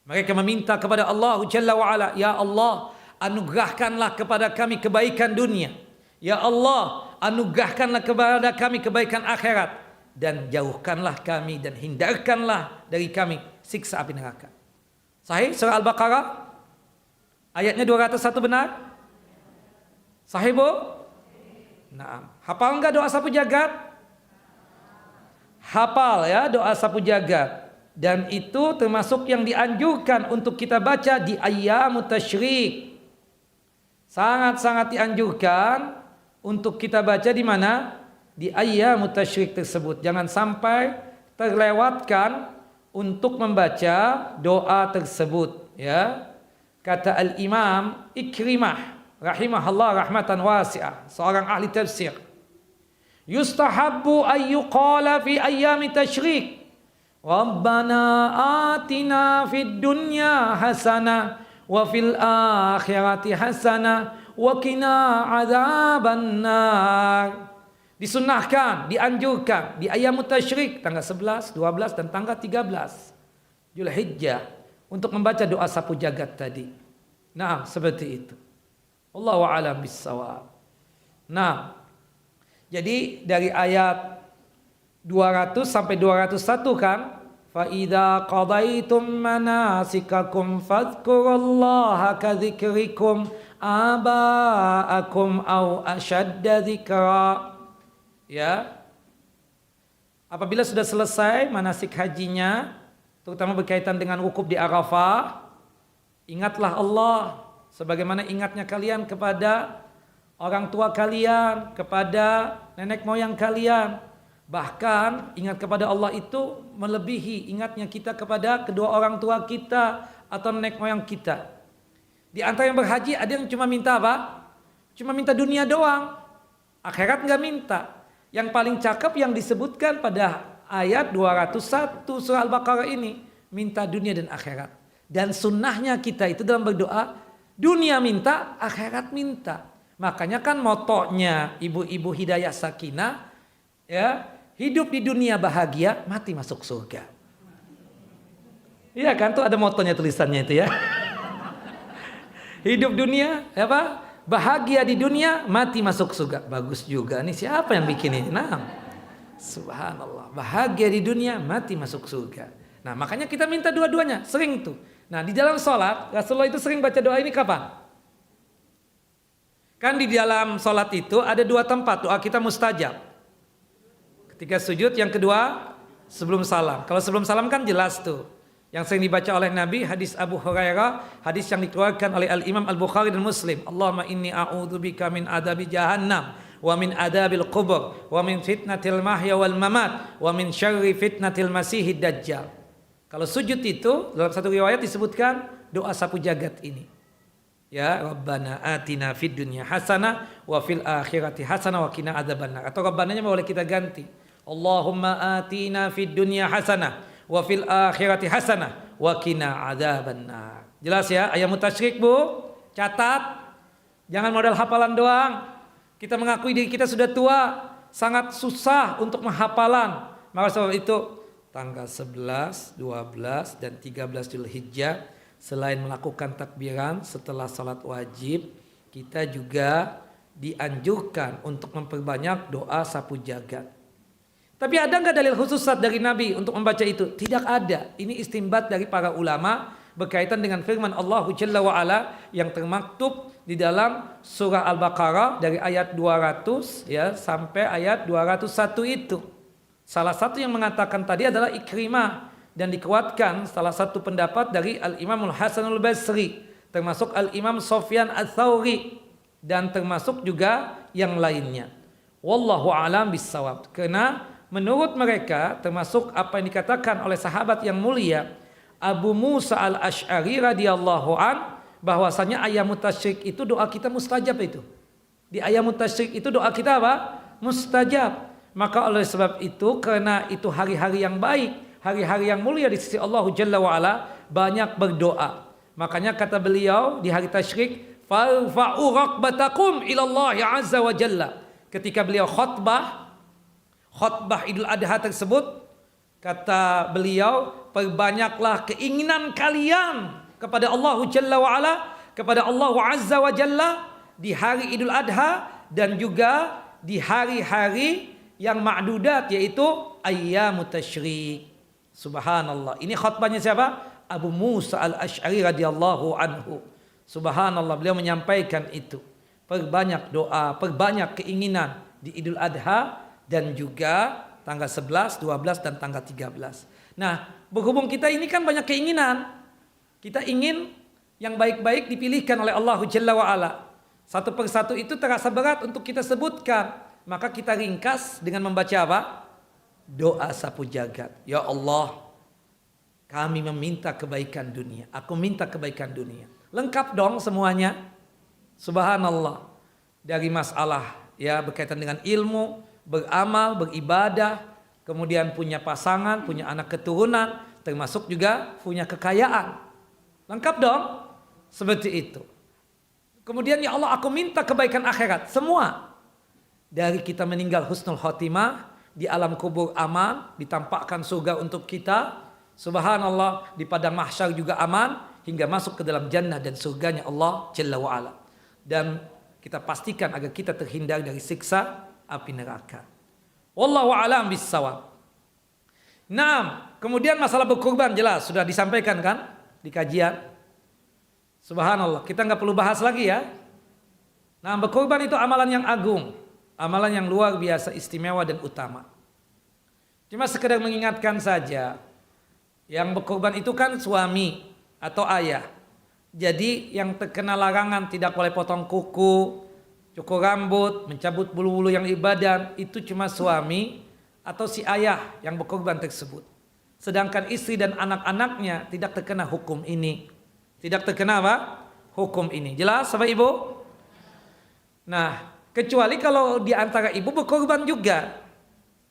[SPEAKER 1] mereka meminta kepada Allah Jalla wa Ala, ya Allah, anugerahkanlah kepada kami kebaikan dunia. Ya Allah, anugerahkanlah kepada kami kebaikan akhirat, dan jauhkanlah kami dan hindarkanlah dari kami siksa api neraka. Sahih surah Al-Baqarah ayatnya 201 benar? Sahih Bu? Nah, hafal enggak doa sapu jagat? Hafal ya doa sapu jagat. Dan itu termasuk yang dianjurkan untuk kita baca di ayyamut tasyrik. Sangat-sangat dianjurkan untuk kita baca di mana? Di ayyamut tasyrik tersebut. Jangan sampai terlewatkan untuk membaca doa tersebut, ya. Kata Al-Imam Ikrimah rahimahullah rahmatan wasi'ah, seorang ahli tafsir, yustahabbu ayyuqala fi ayyami tasyrik Rabbana atina fid dunya hasanah wa fil akhirati hasanah wa qina adzabannar. Disunnahkan, dianjurkan di ayyamut tasyrik tanggal 11, 12 dan tanggal 13 Zulhijjah untuk membaca doa sapu jagat tadi. Nah, seperti itu. Allahu a'lam bissawab. Nah, jadi dari ayat 200 sampai 201 kan, fa idza qadaitum manasikakum fadhkurullaha ka dzikrikum aba'akum aw ashadda dzikra. Ya. Apabila sudah selesai manasik hajinya, terutama berkaitan dengan wukuf di Arafah, ingatlah Allah sebagaimana ingatnya kalian kepada orang tua kalian, kepada nenek moyang kalian. Bahkan ingat kepada Allah itu melebihi ingatnya kita kepada kedua orang tua kita atau nenek moyang kita. Di antara yang berhaji ada yang cuma minta apa? Cuma minta dunia doang. Akhirat enggak minta. Yang paling cakep yang disebutkan pada ayat 201 surah Al-Baqarah ini, minta dunia dan akhirat. Dan sunnahnya kita itu dalam berdoa, dunia minta, akhirat minta. Makanya kan motonya ibu-ibu Hidayah Sakinah, ya, hidup di dunia bahagia, mati masuk surga. Iya kan, tuh ada motonya tulisannya itu ya. Hidup dunia, apa? Bahagia di dunia, mati masuk surga. Bagus juga nih, siapa yang bikin ini? Nah, subhanallah, bahagia di dunia, mati masuk surga. Nah, makanya kita minta dua-duanya, sering tuh. Nah, di dalam sholat, Rasulullah itu sering baca doa ini kapan? Kan di dalam sholat itu ada dua tempat doa kita mustajab. Ketika sujud, yang kedua sebelum salam. Kalau sebelum salam kan jelas tuh. Yang sering dibaca oleh Nabi, hadis Abu Hurairah, hadis yang dikeluarkan oleh Al-Imam Al-Bukhari dan Muslim. Allahumma inni a'udzubika min adabi jahannam, wa min adabil qubur, wa min fitnatil mahya wal mamat, wa min syarri fitnatil masihid dajjal. Kalau sujud itu, dalam satu riwayat disebutkan doa sapu jagat ini. Ya, Rabbana atina fid dunya hasanah, wa fil akhirati hasanah, wa qina adzabannar. Atau Rabbananya boleh kita ganti. Allahumma atina fid dunya hasanah, wa fil akhirati hasanah wa qina adzabannar. Jelas ya, ayyamut tasyrik Bu? Catat. Jangan modal hafalan doang. Kita mengakui diri kita sudah tua, sangat susah untuk menghafalan. Maka sebab itu tanggal 11, 12 dan 13 Zulhijjah selain melakukan takbiran setelah salat wajib, kita juga dianjurkan untuk memperbanyak doa sapu jagat. Tapi ada nggak dalil khusus dari Nabi untuk membaca itu? Tidak ada. Ini istinbat dari para ulama berkaitan dengan firman Allah Jalla wa Ala yang termaktub di dalam surah Al-Baqarah dari ayat 200 ya sampai ayat 201 itu. Salah satu yang mengatakan tadi adalah Ikrimah dan dikuatkan salah satu pendapat dari Al-Imam Al-Hasan Al-Basri, termasuk Al-Imam Sufyan Ats-Tsauri dan termasuk juga yang lainnya. Wallahu a'lam bissawab. Karena menurut mereka termasuk apa yang dikatakan oleh sahabat yang mulia Abu Musa al-Asy'ari radhiyallahu an, bahwasanya ayyamut tasyrik itu doa kita mustajab itu. Di ayyamut tasyrik itu doa kita apa? Mustajab. Maka oleh sebab itu, karena itu hari-hari yang baik, hari-hari yang mulia di sisi Allah Jalla wa Ala, banyak berdoa. Makanya kata beliau di hari tasyrik, farfa'u raqbatakum ila Allah azza wa jalla. Ketika beliau khutbah Idul Adha tersebut, kata beliau, perbanyaklah keinginan kalian kepada Allah Jalla wa Ala, kepada Allah Azza wa Jalla di hari Idul Adha dan juga di hari-hari yang ma'dudat, yaitu ayyamut tasyrik. Subhanallah. Ini khutbahnya siapa? Abu Musa al-Asy'ari radhiyallahu anhu. Subhanallah, beliau menyampaikan itu. Perbanyak doa, perbanyak keinginan di Idul Adha dan juga tanggal 11, 12 dan tanggal 13. Nah, berhubung kita ini kan banyak keinginan. Kita ingin yang baik-baik dipilihkan oleh Allah Jalla wa Ala. Satu persatu itu terasa berat untuk kita sebutkan. Maka kita ringkas dengan membaca apa? Doa sapu jagat. Ya Allah, kami meminta kebaikan dunia. Aku minta kebaikan dunia. Lengkap dong semuanya. Subhanallah. Dari masalah ya berkaitan dengan ilmu, beramal, beribadah, kemudian punya pasangan, punya anak keturunan, termasuk juga punya kekayaan. Lengkap dong. Seperti itu. Kemudian ya Allah, aku minta kebaikan akhirat. Semua. Dari kita meninggal husnul khotimah, di alam kubur aman, ditampakkan surga untuk kita. Subhanallah, di padang mahsyar juga aman, hingga masuk ke dalam jannah dan surganya Allah Jalla wa'ala. Dan kita pastikan agar kita terhindar dari siksa api neraka. Wallahu a'lam bissawab. Nah, kemudian masalah berkurban jelas sudah disampaikan kan di kajian. Subhanallah, kita nggak perlu bahas lagi ya. Nah, berkurban itu amalan yang agung, amalan yang luar biasa istimewa dan utama. Cuma sekedar mengingatkan saja, yang berkurban itu kan suami atau ayah. Jadi yang terkena larangan tidak boleh potong kuku, cukur rambut, mencabut bulu-bulu yang di badan, itu cuma suami atau si ayah yang berkorban tersebut. Sedangkan istri dan anak-anaknya tidak terkena hukum ini. Tidak terkena apa? Hukum ini. Jelas Bapak Ibu? Nah, kecuali kalau di antara ibu berkorban juga.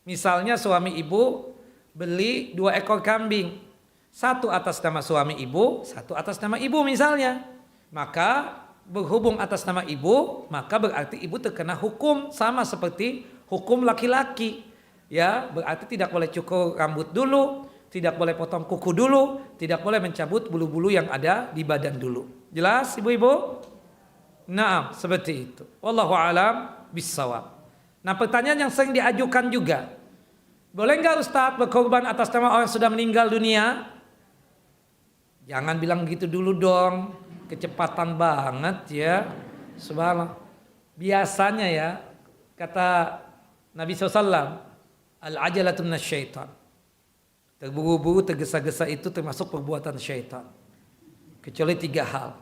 [SPEAKER 1] Misalnya suami ibu beli 2 ekor kambing. Satu atas nama suami ibu, satu atas nama ibu misalnya. Maka berhubung atas nama ibu, maka berarti ibu terkena hukum sama seperti hukum laki-laki. Ya, berarti tidak boleh cukur rambut dulu, tidak boleh potong kuku dulu, tidak boleh mencabut bulu-bulu yang ada di badan dulu. Jelas ibu-ibu? Nah, seperti itu. Wallahu a'lam bissawab. Nah, pertanyaan yang sering diajukan juga. Boleh enggak Ustaz berkorban atas nama orang yang sudah meninggal dunia? Jangan bilang gitu dulu dong. Kecepatan banget ya. Subhanallah. Biasanya ya, kata Nabi SAW, al-ajalatu minasyaitan. Terburu-buru, tergesa-gesa itu termasuk perbuatan syaitan. Kecuali 3 hal.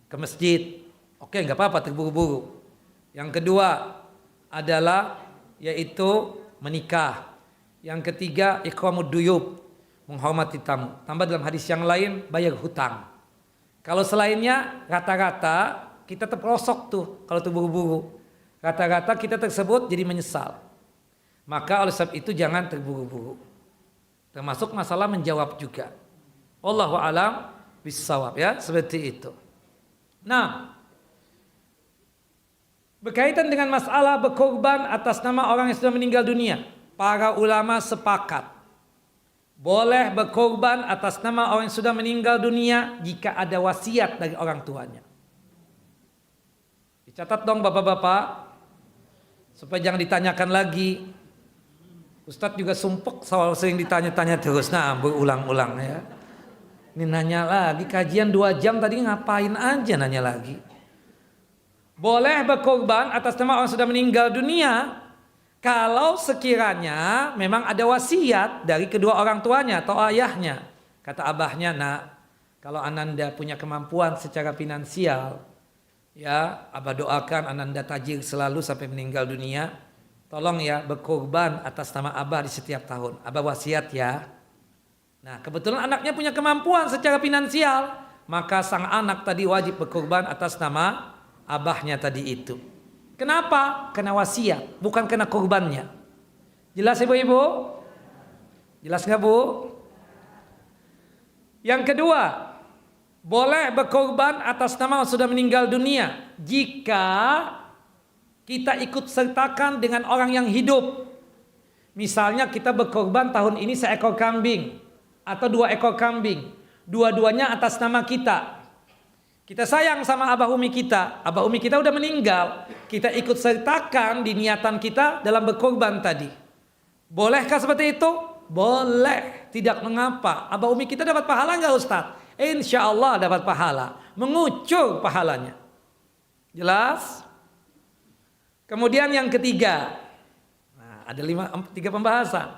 [SPEAKER 1] Ke masjid, oke nggak apa-apa terburu-buru. Yang kedua adalah yaitu menikah. Yang ketiga ikramud duyub, menghormati tamu. Tambah dalam hadis yang lain bayar hutang. Kalau selainnya rata-rata kita terperosok tuh kalau terburu-buru. Rata-rata kita tersebut jadi menyesal. Maka oleh sebab itu jangan terburu-buru. Termasuk masalah menjawab juga. Wallahu a'lam bissawab ya, seperti itu. Nah, berkaitan dengan masalah berkorban atas nama orang yang sudah meninggal dunia, para ulama sepakat boleh berkorban atas nama orang yang sudah meninggal dunia jika ada wasiat dari orang tuanya. Dicatat dong bapak-bapak, supaya jangan ditanyakan lagi. Ustadz juga sumpek soal sering ditanya-tanya terus. Nah, berulang-ulang ya. Ini nanya lagi, kajian 2 jam tadi ngapain aja nanya lagi. Boleh berkorban atas nama orang sudah meninggal dunia kalau sekiranya memang ada wasiat dari kedua orang tuanya atau ayahnya. Kata abahnya, nak, kalau Ananda punya kemampuan secara finansial, ya, abah doakan Ananda tajir selalu sampai meninggal dunia. Tolong ya berkorban atas nama abah di setiap tahun. Abah wasiat ya. Nah, kebetulan anaknya punya kemampuan secara finansial, maka sang anak tadi wajib berkorban atas nama abahnya tadi itu. Kenapa? Kena wasiat, bukan kena korbannya. Jelas ibu-ibu? Jelas nggak bu? Yang kedua, Boleh berkorban atas nama orang sudah meninggal dunia jika kita ikut sertakan dengan orang yang hidup. Misalnya kita berkorban tahun ini seekor kambing atau 2 ekor kambing. Dua-duanya atas nama kita. Kita sayang sama abah umi kita. Abah umi kita udah meninggal. Kita ikut sertakan di niatan kita dalam berkorban tadi. Bolehkah seperti itu? Boleh. Tidak mengapa. Abah umi kita dapat pahala enggak Ustaz? Insya Allah dapat pahala. Mengucur pahalanya. Jelas? Kemudian yang ketiga. Nah, ada 3 pembahasan.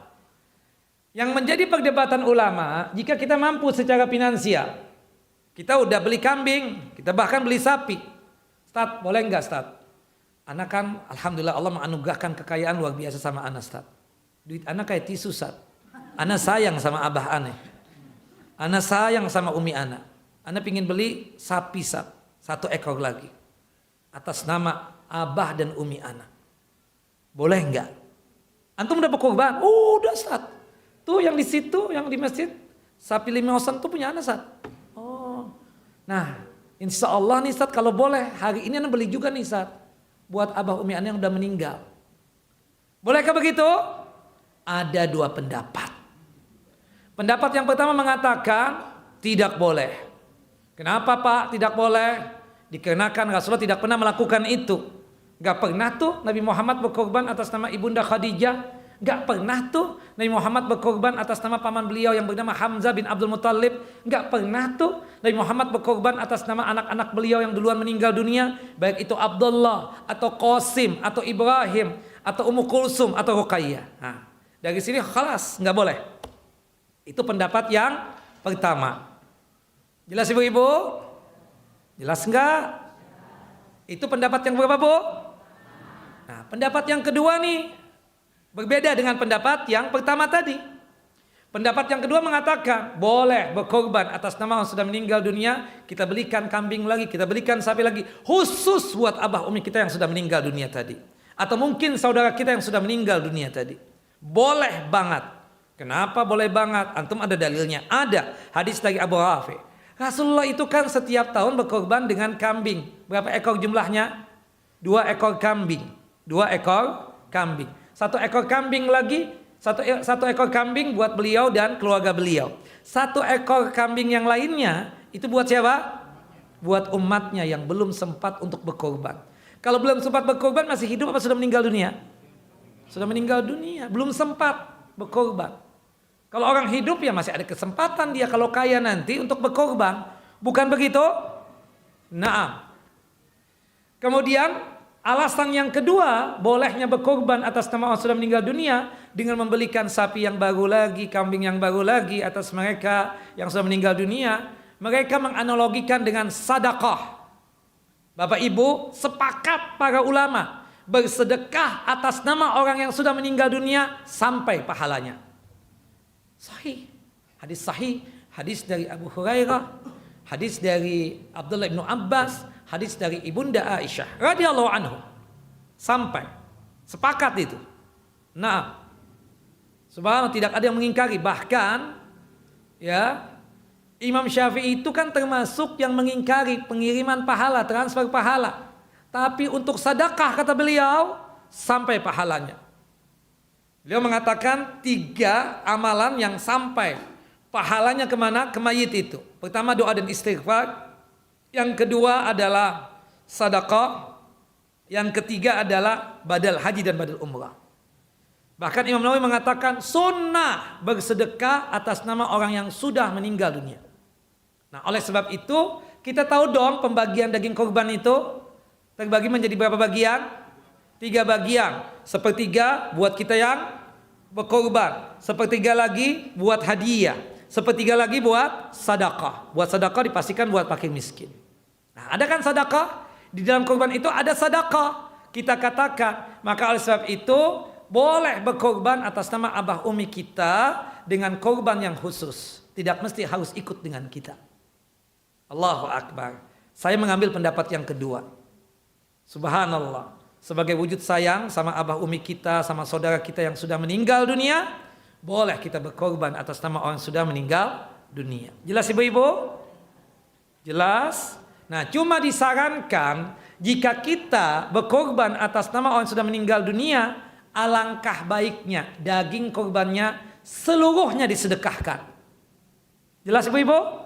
[SPEAKER 1] Yang menjadi perdebatan ulama, jika kita mampu secara finansial. Kita udah beli kambing, kita bahkan beli sapi. Ustaz, boleh enggak Ustaz? Anak kan, alhamdulillah Allah menganugerahkan kekayaan luar biasa sama anak Ustaz. Duit anak kayak tisu Ustaz. Anak sayang sama abah aneh. Anak sayang sama umi anak. Anak pingin beli sapi Ustaz. 1 ekor lagi. Atas nama abah dan umi anak. Boleh enggak? Antum udah berkorban? Oh, udah Ustaz. Tuh yang di situ, yang di masjid. Sapi 5 osan tuh punya anak Ustaz. Nah, insya Allah nih Ustaz, kalau boleh hari ini anak beli juga nih Ustaz, buat abah umi anak yang udah meninggal. Bolehkah begitu? Ada 2 pendapat. Pendapat yang pertama mengatakan tidak boleh. Kenapa Pak tidak boleh? Dikarenakan Rasulullah tidak pernah melakukan itu. Gak pernah tuh Nabi Muhammad berkorban atas nama Ibunda Khadijah. Gak pernah tuh Nabi Muhammad berkorban atas nama paman beliau yang bernama Hamzah bin Abdul Muttalib. Gak pernah tuh Nabi Muhammad berkorban atas nama anak-anak beliau yang duluan meninggal dunia. Baik itu Abdullah atau Qasim atau Ibrahim atau Ummu Kulsum atau Ruqayyah. Nah, dari sini khalas gak boleh. Itu pendapat yang pertama. Jelas ibu-ibu? Jelas enggak? Itu pendapat yang berapa Bu? Nah, pendapat yang kedua nih berbeda dengan pendapat yang pertama tadi. Pendapat yang kedua mengatakan boleh berkorban atas nama orang sudah meninggal dunia. Kita belikan kambing lagi, kita belikan sapi lagi, khusus buat abah umi kita yang sudah meninggal dunia tadi. Atau mungkin saudara kita yang sudah meninggal dunia tadi. Boleh banget. Kenapa boleh banget? Antum ada dalilnya? Ada. Hadis dari Abu Rafi. Rasulullah itu kan setiap tahun berkorban dengan kambing. Berapa ekor jumlahnya? 2 ekor kambing. 2 ekor kambing. 1 ekor kambing lagi. Satu ekor kambing buat beliau dan keluarga beliau. 1 ekor kambing yang lainnya itu buat siapa? Buat umatnya yang belum sempat untuk berkorban. Kalau belum sempat berkorban masih hidup apa sudah meninggal dunia? Sudah meninggal dunia. Belum sempat berkorban. Kalau orang hidup ya masih ada kesempatan dia kalau kaya nanti untuk berkorban. Bukan begitu? Naam. Kemudian alasan yang kedua bolehnya berkorban atas nama orang sudah meninggal dunia dengan membelikan sapi yang baru lagi, kambing yang baru lagi atas mereka yang sudah meninggal dunia. Mereka menganalogikan dengan sedekah. Bapak Ibu, sepakat para ulama bersedekah atas nama orang yang sudah meninggal dunia sampai pahalanya. Sahih. Hadis dari Abu Hurairah, hadis dari Abdullah bin Abbas, hadis dari Ibunda Aisyah radhiyallahu anhu. Sampai sepakat itu. Nah, subhanallah tidak ada yang mengingkari. Bahkan ya, Imam Syafi'i itu kan termasuk yang mengingkari pengiriman pahala, transfer pahala. Tapi untuk sedekah kata beliau sampai pahalanya. Beliau mengatakan 3 amalan yang sampai pahalanya kemana? Ke mayit itu. Pertama doa dan istighfar. Yang kedua adalah sedekah. Yang ketiga adalah badal haji dan badal umrah. Bahkan Imam Nawawi mengatakan sunnah bersedekah atas nama orang yang sudah meninggal dunia. Nah, oleh sebab itu kita tahu dong pembagian daging korban itu terbagi menjadi berapa bagian? 3 bagian. 1/3 buat kita yang berkorban. 1/3 lagi buat hadiah. 1/3 lagi buat sedekah. Buat sedekah dipastikan buat fakir miskin. Nah, ada kan sedekah? Di dalam korban itu ada sedekah. Kita katakan, maka oleh sebab itu boleh berkorban atas nama abah umi kita dengan korban yang khusus. Tidak mesti harus ikut dengan kita. Allahu Akbar. Saya mengambil pendapat yang kedua. Subhanallah. Sebagai wujud sayang sama abah umi kita, sama saudara kita yang sudah meninggal dunia, boleh kita berkorban atas nama orang yang sudah meninggal dunia. Jelas ibu-ibu? Jelas? Nah, cuma disarankan jika kita berkorban atas nama orang yang sudah meninggal dunia, alangkah baiknya daging korbannya seluruhnya disedekahkan. Jelas Ibu-ibu?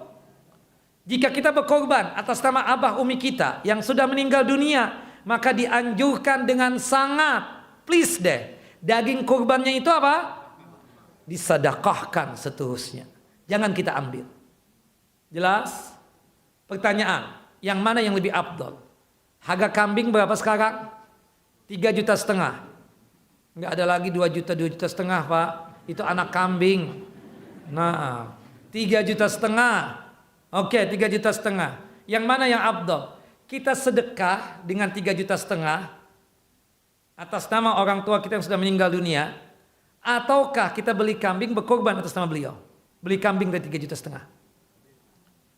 [SPEAKER 1] Jika kita berkorban atas nama abah umi kita yang sudah meninggal dunia, maka dianjurkan dengan sangat, please deh, daging korbannya itu apa? Disedekahkan seterusnya. Jangan kita ambil. Jelas? Pertanyaan, yang mana yang lebih afdal? Harga kambing berapa sekarang? 3,5 juta. Enggak ada lagi 2 juta, 2,5 juta Pak. Itu anak kambing. Nah, 3,5 juta. Oke, 3,5 juta. Yang mana yang afdal? Kita sedekah dengan 3,5 juta atas nama orang tua kita yang sudah meninggal dunia, ataukah kita beli kambing berkorban atas nama beliau? Beli kambing dari 3,5 juta.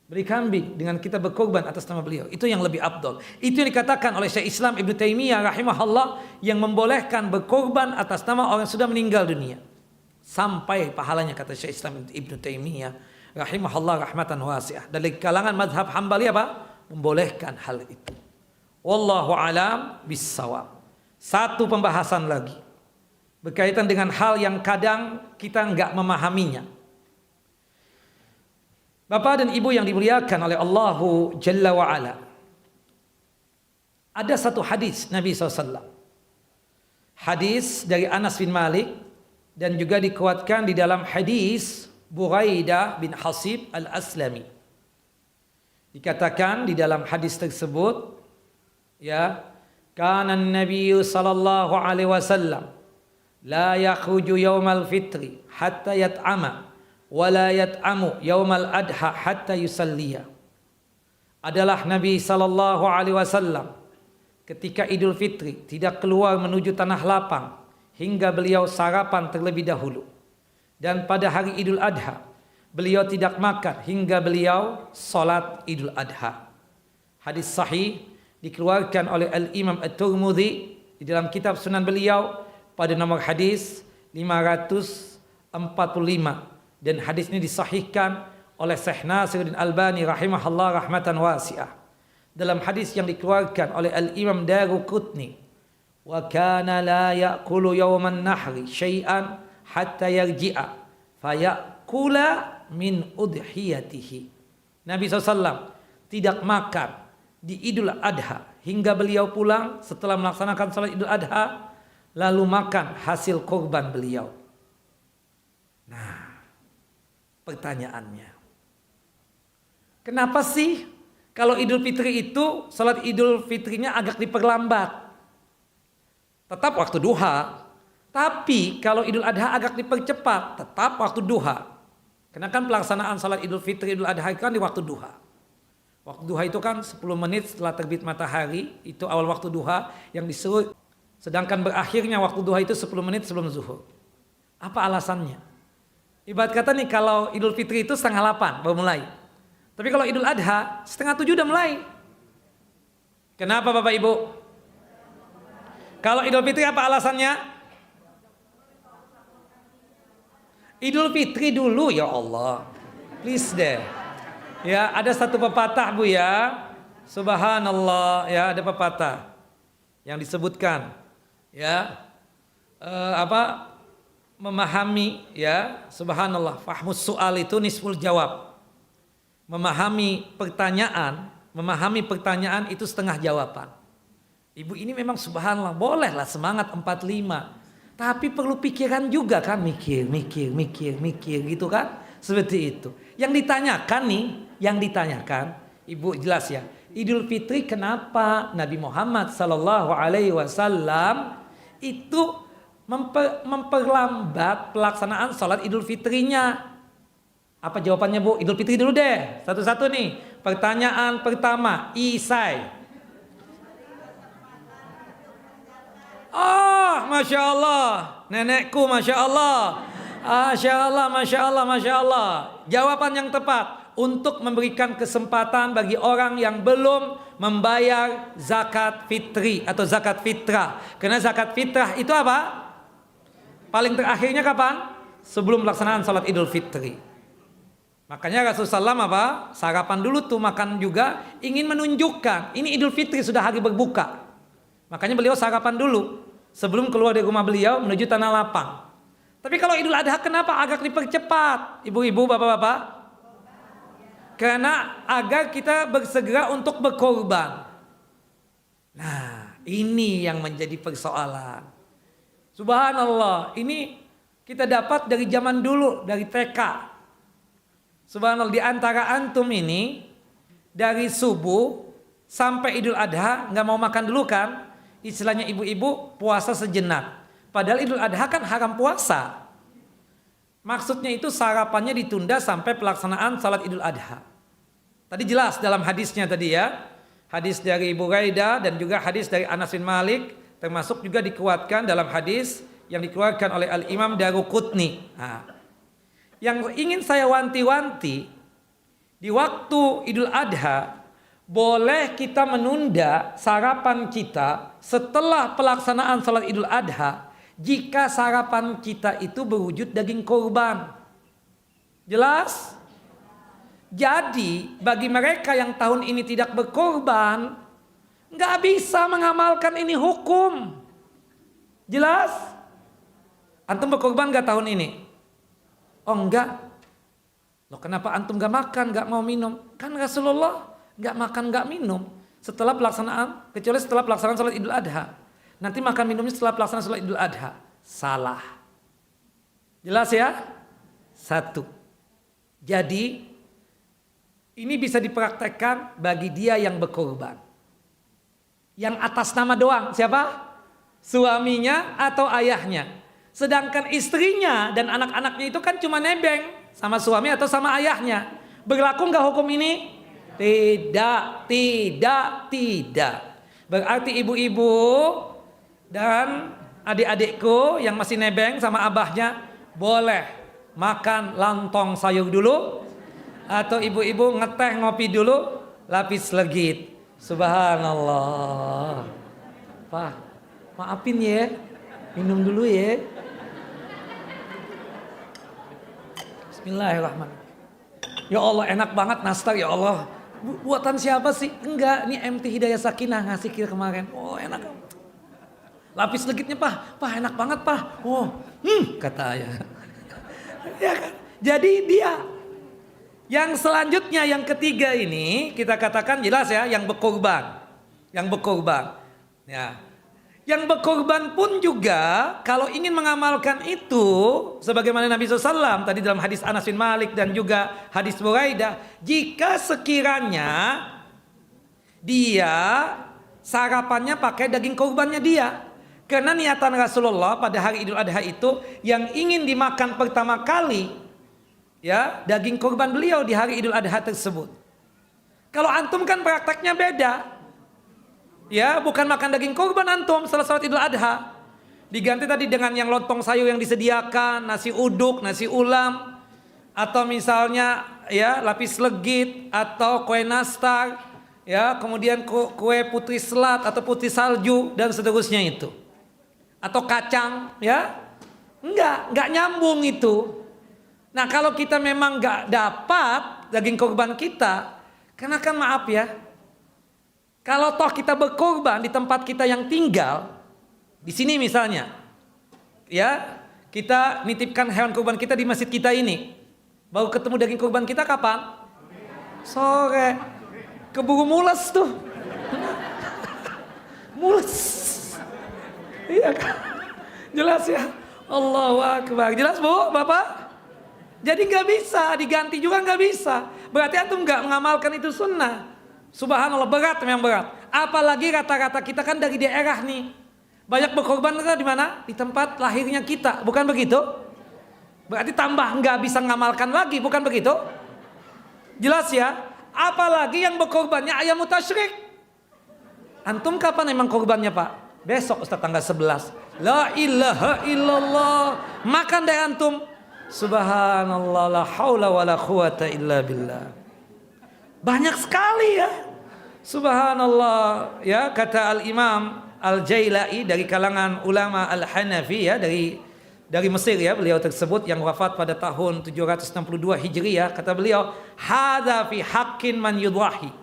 [SPEAKER 1] Beli kambing dengan kita berkorban atas nama beliau. Itu yang lebih afdal. Itu yang dikatakan oleh Syekh Islam Ibnu Taimiyah rahimahullah, yang membolehkan berkorban atas nama orang yang sudah meninggal dunia. Sampai pahalanya, kata Syekh Islam Ibnu Taimiyah rahimahullah rahmatan wasi'ah. Dari kalangan mazhab Hambali apa? Membolehkan hal itu. Wallahu alam bissawab. Satu pembahasan lagi berkaitan dengan hal yang kadang kita enggak memahaminya. Bapak dan Ibu yang dimuliakan oleh Allahu Jalla wa'ala, ada satu hadis Nabi SAW. Hadis dari Anas bin Malik, dan juga dikuatkan di dalam hadis Buraidah bin Hasib al-Aslami. Dikatakan di dalam hadis tersebut, ya, kana an-nabiy sallallahu alaihi wasallam la yakhruju yaumal fitri hatta yat'ama wala yat'amu yaumal adha hatta yusalliya. Adalah Nabi sallallahu alaihi wasallam ketika Idul Fitri tidak keluar menuju tanah lapang hingga beliau sarapan terlebih dahulu, dan pada hari Idul Adha beliau tidak makan hingga beliau salat Idul Adha. Hadis sahih dikeluarkan oleh Al-Imam At-Tirmidzi di dalam kitab Sunan beliau pada nomor hadis 545. Dan hadis ini disahihkan oleh Syekh Nasiruddin Albani rahimahullah rahmatan wasi'ah. Dalam hadis yang dikeluarkan oleh Al-Imam Daruqutni, wa kana la ya'kulu yawman nahri syai'an hatta yarji'a fayakula min udhiyatihi. Nabi SAW tidak makan di Idul Adha hingga beliau pulang setelah melaksanakan salat Idul Adha, lalu makan hasil korban beliau. Nah, pertanyaannya, kenapa sih kalau Idul Fitri itu salat Idul Fitrinya agak diperlambat? Tetap waktu duha. Tapi kalau Idul Adha agak dipercepat, tetap waktu duha. Karena kan pelaksanaan salat Idul Fitri Idul Adha kan di waktu duha. Waktu duha itu kan 10 menit setelah terbit matahari, itu awal waktu duha yang disuruh. Sedangkan berakhirnya waktu duha itu 10 menit sebelum zuhur. Apa alasannya? Ibarat kata nih, kalau Idul Fitri itu 7:30 baru mulai. Tapi kalau Idul Adha 6:30 udah mulai. Kenapa Bapak Ibu? Kalau Idul Fitri apa alasannya? Idul Fitri dulu, ya Allah. Please deh. Ya, ada satu pepatah Bu ya. Subhanallah, ya, ada pepatah yang disebutkan, ya, memahami, ya, subhanallah, fahmus soal itu nisful jawab. Memahami pertanyaan itu setengah jawaban. Ibu ini memang subhanallah, bolehlah semangat 45, tapi perlu pikiran juga kan, mikir gitu kan, seperti itu. Yang ditanyakan Ibu jelas ya, Idul Fitri kenapa Nabi Muhammad sallallahu alaihi wasallam itu memperlambat pelaksanaan sholat Idul Fitrinya? Apa jawabannya Bu? Idul Fitri dulu deh, satu-satu nih. Pertanyaan pertama, Isai. Oh, Masya Allah, nenekku Masya Allah. Masya Allah, Masya Allah, Masya Allah. Jawaban yang tepat untuk memberikan kesempatan bagi orang yang belum membayar zakat fitri atau zakat fitrah. Karena zakat fitrah itu apa? Paling terakhirnya kapan? Sebelum pelaksanaan salat Idul Fitri. Makanya Rasulullah SAW apa? Sarapan dulu tuh, makan juga, ingin menunjukkan ini Idul Fitri, sudah hari berbuka. Makanya beliau sarapan dulu sebelum keluar dari rumah beliau menuju tanah lapang. Tapi kalau Idul Adha kenapa agak dipercepat? Ibu-ibu, bapak-bapak? Karena agar kita bersegera untuk berkorban. Nah, ini yang menjadi persoalan. Subhanallah, ini kita dapat dari zaman dulu, dari TK. Subhanallah, di antara antum ini dari subuh sampai Idul Adha nggak mau makan dulu kan? Istilahnya ibu-ibu puasa sejenak. Padahal Idul Adha kan haram puasa. Maksudnya itu sarapannya ditunda sampai pelaksanaan salat Idul Adha. Tadi jelas dalam hadisnya tadi ya. Hadis dari Buraidah dan juga hadis dari Anas bin Malik, termasuk juga dikuatkan dalam hadis yang dikeluarkan oleh Al-Imam Daruqutni. Nah, yang ingin saya wanti-wanti, di waktu Idul Adha boleh kita menunda sarapan kita setelah pelaksanaan salat Idul Adha jika sarapan kita itu berwujud daging kurban. Jelas? Jadi bagi mereka yang tahun ini tidak berkorban, nggak bisa mengamalkan ini hukum. Jelas? Antum berkorban nggak tahun ini? Oh enggak. Loh kenapa antum nggak makan, nggak mau minum? Kan Rasulullah nggak makan, nggak minum setelah pelaksanaan, kecuali setelah pelaksanaan salat Idul Adha. Nanti makan minumnya setelah pelaksanaan salat Idul Adha. Salah. Jelas ya? Satu. Jadi ini bisa dipraktekkan bagi dia yang berkorban. Yang atas nama doang, siapa? Suaminya atau ayahnya. Sedangkan istrinya dan anak-anaknya itu kan cuma nebeng sama suami atau sama ayahnya. Berlaku nggak hukum ini? Tidak. Berarti ibu-ibu dan adik-adikku yang masih nebeng sama abahnya boleh makan lontong sayur dulu, atau ibu-ibu ngeteh ngopi dulu lapis legit. Subhanallah. Pak, maafin ya, minum dulu ya. Bismillahirrahmanirrahim. Ya Allah, enak banget nastar ya Allah. Buatan siapa sih? Enggak, ini MT Hidayah Sakinah ngasih kemarin. Oh enak. Lapis legitnya Pak enak banget Pak. Oh, kata ayah. Ya kan? Jadi dia. Yang selanjutnya yang ketiga ini kita katakan jelas ya, yang berkorban. Ya. Yang berkorban pun juga kalau ingin mengamalkan itu sebagaimana Nabi SAW tadi dalam hadis Anas bin Malik dan juga hadis Buraidah, jika sekiranya dia sarapannya pakai daging korbannya dia, karena niatan Rasulullah pada hari Idul Adha itu yang ingin dimakan pertama kali ya daging korban beliau di hari Idul Adha tersebut. Kalau antum kan prakteknya beda. Ya, bukan makan daging korban antum setelah salat Idul Adha. Diganti tadi dengan yang lontong sayur yang disediakan, nasi uduk, nasi ulam, atau misalnya ya lapis legit atau kue nastar, ya, kemudian kue putri selat atau putri salju dan seterusnya itu. Atau kacang, ya. Enggak nyambung itu. Nah, kalau kita memang enggak dapat daging korban kita, karena kan maaf ya, kalau toh kita berkorban di tempat kita yang tinggal, di sini misalnya, ya kita nitipkan hewan korban kita di masjid kita ini, baru ketemu daging korban kita kapan? Sore, keburu mules tuh, mules, iya kan? Jelas ya, Allahu Akbar, jelas bu, bapak? Jadi nggak bisa diganti juga nggak bisa, berarti antum nggak mengamalkan itu sunnah. Subhanallah, berat memang berat. Apalagi rata-rata kita kan dari daerah nih. Banyak berkorban di mana? Di tempat lahirnya kita, bukan begitu? Berarti tambah nggak bisa ngamalkan lagi, bukan begitu? Jelas ya? Apalagi yang berkorbannya ayam mutasyrik. Antum kapan emang korbannya Pak? Besok Ustaz tanggal 11. La ilaha illallah. Makan deh antum. Subhanallah, la haula wa la quwata illa billah. Banyak sekali ya. Subhanallah, ya, kata Al-Imam Al-Jailai dari kalangan ulama Al-Hanafi ya, dari dari Mesir ya, beliau tersebut yang wafat pada tahun 762 Hijriah. Kata beliau, hadza fi haqqin man yudhahi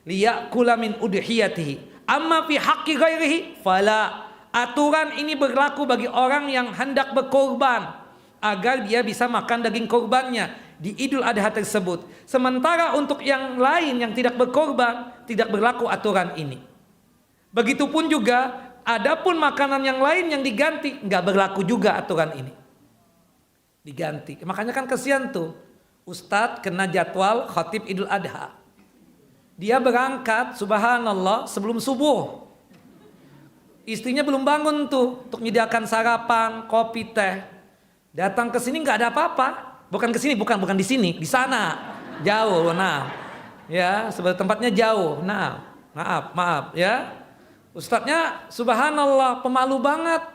[SPEAKER 1] liyakula min udhiyatihi amma fi haqqi ghairihi fala. Aturan ini berlaku bagi orang yang hendak berkorban agar dia bisa makan daging korbannya di Idul Adha tersebut. Sementara untuk yang lain yang tidak berkorban tidak berlaku aturan ini. Begitupun juga adapun makanan yang lain yang diganti nggak berlaku juga aturan ini. Diganti. Makanya kan kesian tuh Ustadz kena jadwal khatib Idul Adha. Dia berangkat subhanallah sebelum subuh. Istrinya belum bangun tuh untuk menyediakan sarapan, kopi, teh. Datang ke sini nggak ada apa-apa. Bukan ke sini, bukan di sini, di sana. Jauh, nah. Ya, sebenarnya tempatnya jauh. Nah, maaf ya. Ustadznya subhanallah pemalu banget.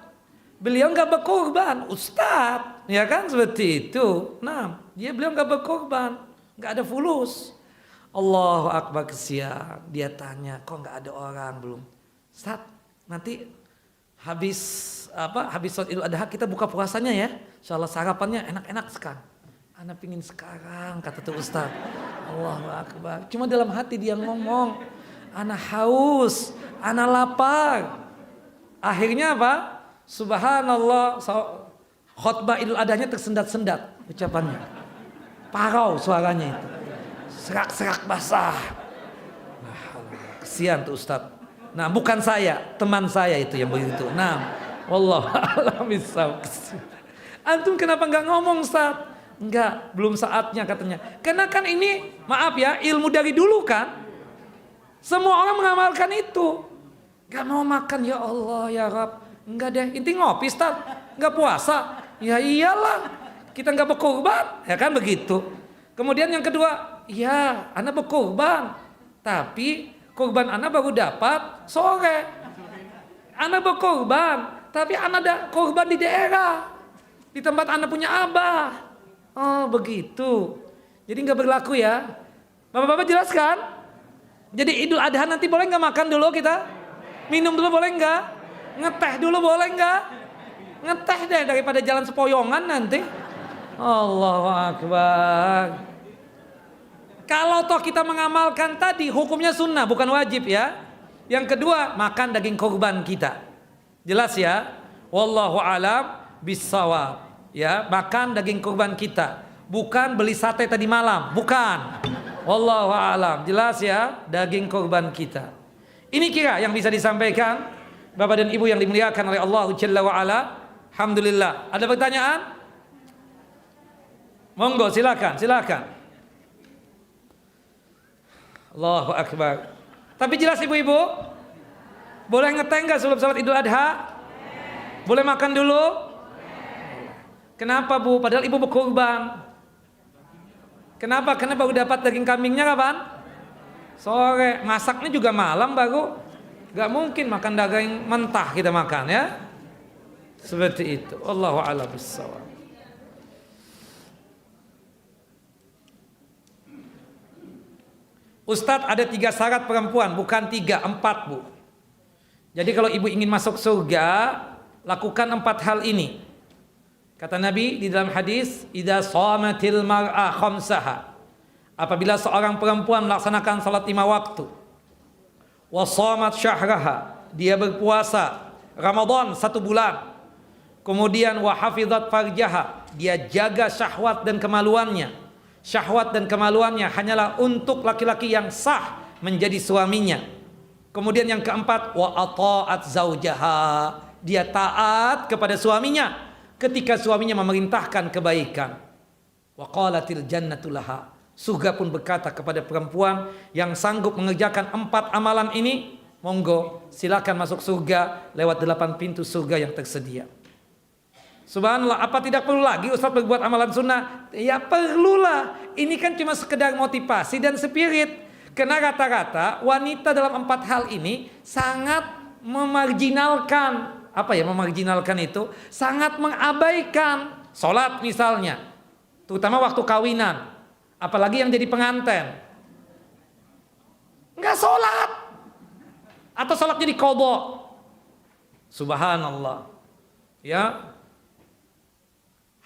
[SPEAKER 1] Beliau nggak berkorban, Ustadz, ya kan seperti itu. Nah, beliau nggak berkorban, nggak ada fulus. Allahu Akbar, kesian. Dia tanya, kok nggak ada orang belum? Ustadz, nanti habis sholat Idul Adha kita buka puasanya ya. Insyaallah sarapannya enak-enak sekarang. Ana pingin sekarang, kata tuh Ustaz. Allahu Akbar. Cuma dalam hati dia ngomong, ana haus, ana lapar. Akhirnya apa? Subhanallah, khutbah Idul Adhanya tersendat-sendat ucapannya. Parau suaranya itu. Serak-serak basah. Nah, kesian tuh Ustaz. Nah, bukan saya, teman saya itu yang begitu. Nah, wallahu a'lam bishawab. Antum kenapa nggak ngomong, Ustaz? Enggak, belum saatnya katanya. Karena kan ini, maaf ya, ilmu dari dulu kan. Semua orang mengamalkan itu. Gak mau makan, ya Allah, ya Rabb. Enggak deh, inti ngopi, Ustaz. Enggak puasa. Ya iyalah, kita nggak berkorban, ya kan begitu. Kemudian yang kedua, ya, ana berkorban, tapi korban ana baru dapat sore. Ana berkorban, tapi ana ada korban di daerah, di tempat ana punya abah. Oh begitu. Jadi nggak berlaku ya. Bapak-bapak jelaskan. Jadi Idul Adha nanti boleh nggak makan dulu kita? Minum dulu boleh nggak? Ngeteh dulu boleh nggak? Ngeteh deh daripada jalan sepoyongan nanti. Allahu Akbar. Kalau toh kita mengamalkan tadi hukumnya sunnah bukan wajib ya. Yang kedua makan daging korban kita. Jelas ya. Wallahu alam bissawab. Ya, makan daging korban kita. Bukan beli sate tadi malam, bukan. Wallahu alam. Jelas ya, daging korban kita. Ini kira yang bisa disampaikan Bapak dan Ibu yang dimuliakan oleh Allah Jalla wa ala. Alhamdulillah. Ada pertanyaan? Monggo silakan. Allahu Akbar. Tapi jelas ibu-ibu, boleh ngeteh nggak sebelum salat Idul Adha? Boleh makan dulu? Kenapa Bu? Padahal ibu berkorban. Kenapa? Karena baru dapat daging kambingnya kapan? Sore. Masaknya juga malam baru. Gak mungkin makan daging mentah kita makan ya. Seperti itu. Allahu a'lam bishawab. Ustadz, ada 3 syarat perempuan, bukan 3, 4 Bu. Jadi kalau ibu ingin masuk surga, lakukan 4 hal ini. Kata Nabi di dalam hadis, idza shamatil mar'a khamsaha. Apabila seorang perempuan melaksanakan salat 5 waktu, wa shamat syahraha, dia berpuasa Ramadan 1 bulan. Kemudian wa hafizat farjaha, dia jaga syahwat dan kemaluannya. Syahwat dan kemaluannya hanyalah untuk laki-laki yang sah menjadi suaminya. Kemudian yang keempat, wa ata'at zaujaha, dia taat kepada suaminya ketika suaminya memerintahkan kebaikan. Wa qalatil jannatu laha, surga pun berkata kepada perempuan yang sanggup mengerjakan 4 amalan ini, monggo silakan masuk surga lewat 8 pintu surga yang tersedia. Subhanallah, apa tidak perlu lagi Ustaz berbuat amalan sunnah? Ya perlulah. Ini kan cuma sekedar motivasi dan spirit. Karena rata-rata wanita dalam 4 hal ini sangat memarginalkan. Apa ya memarginalkan itu? Sangat mengabaikan sholat misalnya. Terutama waktu kawinan. Apalagi yang jadi pengantin. Enggak sholat. Atau sholatnya diqadha. Subhanallah. Ya.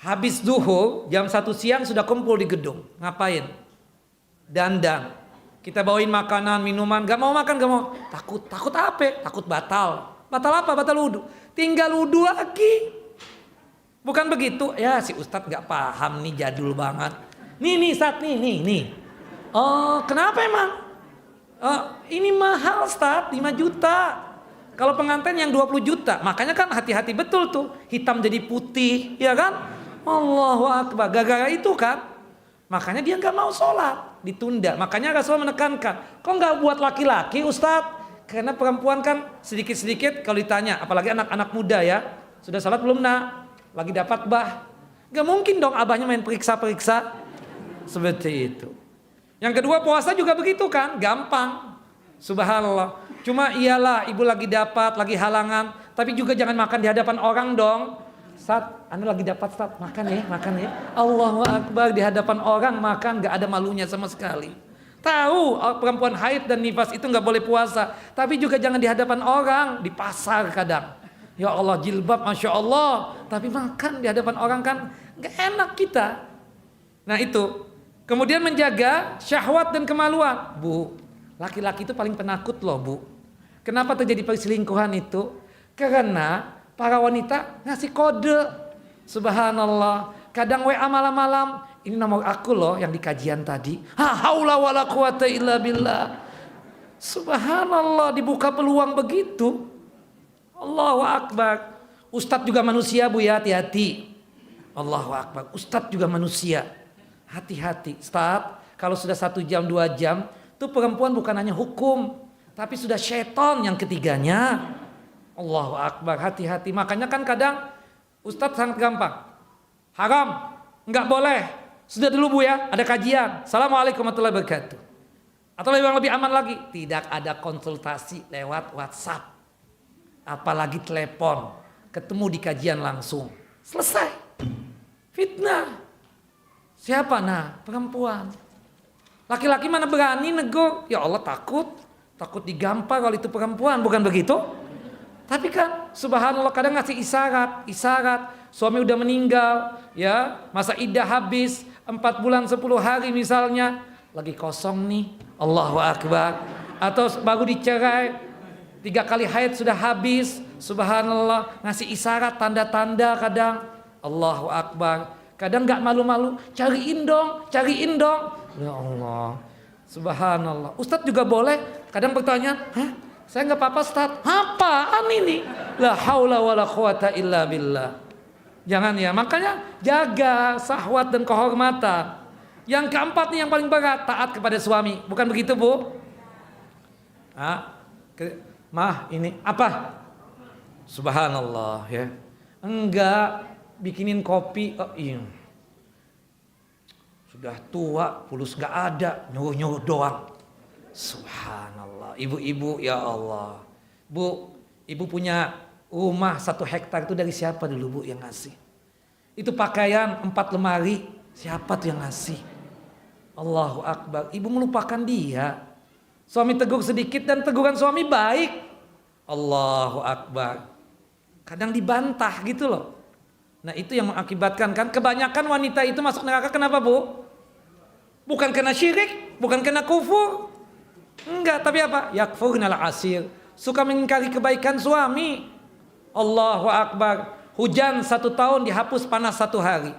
[SPEAKER 1] Habis zuhur, jam 1 siang sudah kumpul di gedung. Ngapain? Dandan. Kita bawain makanan, minuman. Gak mau makan, gak mau. Takut. Takut apa? Takut batal. Batal apa? Batal wudhu. Tinggal wudhu lagi. Bukan begitu. Ya si Ustadz gak paham nih, jadul banget. Nih Ustadz, nih. Oh, kenapa emang? Oh, ini mahal Ustadz, 5 juta. Kalau pengantin yang 20 juta, makanya kan hati-hati betul tuh, hitam jadi putih, ya kan? Allahu Akbar, gara-gara itu kan, makanya dia nggak mau sholat, ditunda. Makanya Rasul menekankan, kok nggak buat laki-laki Ustadz? Karena perempuan kan sedikit-sedikit kalau ditanya, apalagi anak-anak muda ya, sudah sholat belum nak? Lagi dapat bah? Nggak mungkin dong abahnya main periksa-periksa seperti itu. Yang kedua puasa juga begitu kan, gampang, subhanallah. Cuma iyalah ibu lagi dapat, lagi halangan. Tapi juga jangan makan di hadapan orang dong. Ustaz, anu lagi dapat Ustaz, makan ya. Allahu Akbar, di hadapan orang makan gak ada malunya sama sekali. Tahu perempuan haid dan nifas itu gak boleh puasa. Tapi juga jangan di hadapan orang, di pasar kadang. Ya Allah jilbab Masya Allah. Tapi makan di hadapan orang kan gak enak kita. Nah itu. Kemudian menjaga syahwat dan kemaluan. Bu, laki-laki itu paling penakut loh bu. Kenapa terjadi perselingkuhan itu? Karena para wanita ngasih kode. Subhanallah. Kadang WA malam-malam. Ini nomor aku loh yang di kajian tadi. Haula wala quwata illa billah. Subhanallah, dibuka peluang begitu. Allahu Akbar. Ustadz juga manusia bu ya, hati-hati. Allahu Akbar. Ustadz juga manusia. Hati-hati. Ustadz, kalau sudah 1 jam 2 jam, tuh perempuan bukan hanya hukum. Tapi sudah syaitan yang ketiganya. Allahu Akbar, hati-hati. Makanya kan kadang Ustadz sangat gampang. Haram, nggak boleh. Sudah dulu bu ya, ada kajian. Assalamualaikum warahmatullahi wabarakatuh. Atau lebih aman lagi, tidak ada konsultasi lewat WhatsApp. Apalagi telepon. Ketemu di kajian langsung. Selesai. Fitnah. Siapa? Nah, perempuan. Laki-laki mana berani negur? Ya Allah takut digampar kalau itu perempuan, bukan begitu? Tapi kan subhanallah kadang ngasih isyarat, suami udah meninggal, ya, masa iddah habis 4 bulan 10 hari misalnya, lagi kosong nih, Allahu Akbar, atau baru dicerai 3 kali haid sudah habis, subhanallah, ngasih isyarat tanda-tanda kadang, Allahu Akbar, kadang nggak malu-malu, cariin dong, ya Allah. Subhanallah. Ustadz juga boleh kadang bertanya, hah? Saya nggak apa-apa Ustadz. Apaan ini? La haula wala quwata illa billah. Jangan ya. Makanya jaga syahwat dan kehormatan. Yang keempat nih yang paling berat, taat kepada suami. Bukan begitu bu? Mah ini apa? Subhanallah ya. Enggak bikinin kopi. Oh, iya. Sudah tua, pulus gak ada, nyuruh-nyuruh doang. Subhanallah, ibu-ibu ya Allah. Bu, ibu punya rumah 1 hektar itu dari siapa dulu bu yang ngasih? Itu pakaian 4 lemari, siapa tuh yang ngasih? Allahu Akbar, ibu melupakan dia. Suami tegur sedikit dan teguran suami baik. Allahu Akbar. Kadang dibantah gitu loh. Nah itu yang mengakibatkan kan kebanyakan wanita itu masuk neraka kenapa bu? Bukan kena syirik, bukan kena kufur. Enggak, tapi apa? Yakfurnal asir. Suka mengingkari kebaikan suami. Allahu Akbar. Hujan 1 tahun dihapus panas 1 hari.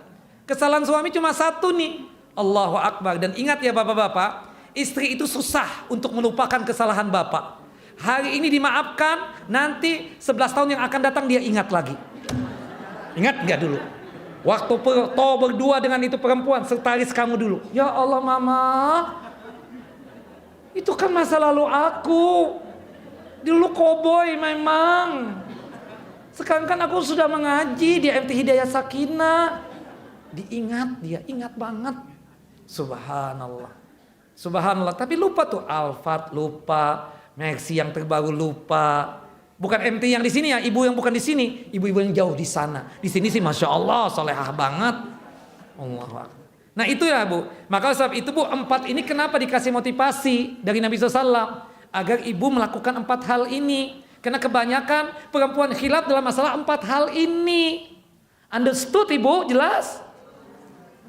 [SPEAKER 1] Kesalahan suami cuma 1 nih. Allahu Akbar. Dan ingat ya bapak-bapak, istri itu susah untuk melupakan kesalahan bapak. Hari ini dimaafkan, nanti 11 tahun yang akan datang dia ingat lagi. Ingat gak dulu? Waktu berdua dengan itu perempuan, setaris kamu dulu. Ya Allah mama, itu kan masa lalu aku. Dulu koboi memang. Sekarang kan aku sudah mengaji di MT Hidayah Sakinah. Diingat dia, ingat banget. Subhanallah. Subhanallah, tapi lupa tuh Alfat lupa, Mercy yang terbaru lupa. Bukan MT yang di sini ya, ibu yang bukan di sini, ibu-ibu yang jauh di sana. Di sini sih masya Allah, solehah banget. Allah. Nah itu ya bu. Maka sebab itu bu 4 ini kenapa dikasih motivasi dari Nabi SAW agar ibu melakukan 4 hal ini. Karena kebanyakan perempuan khilaf dalam masalah 4 hal ini. Understood Ibu? Jelas?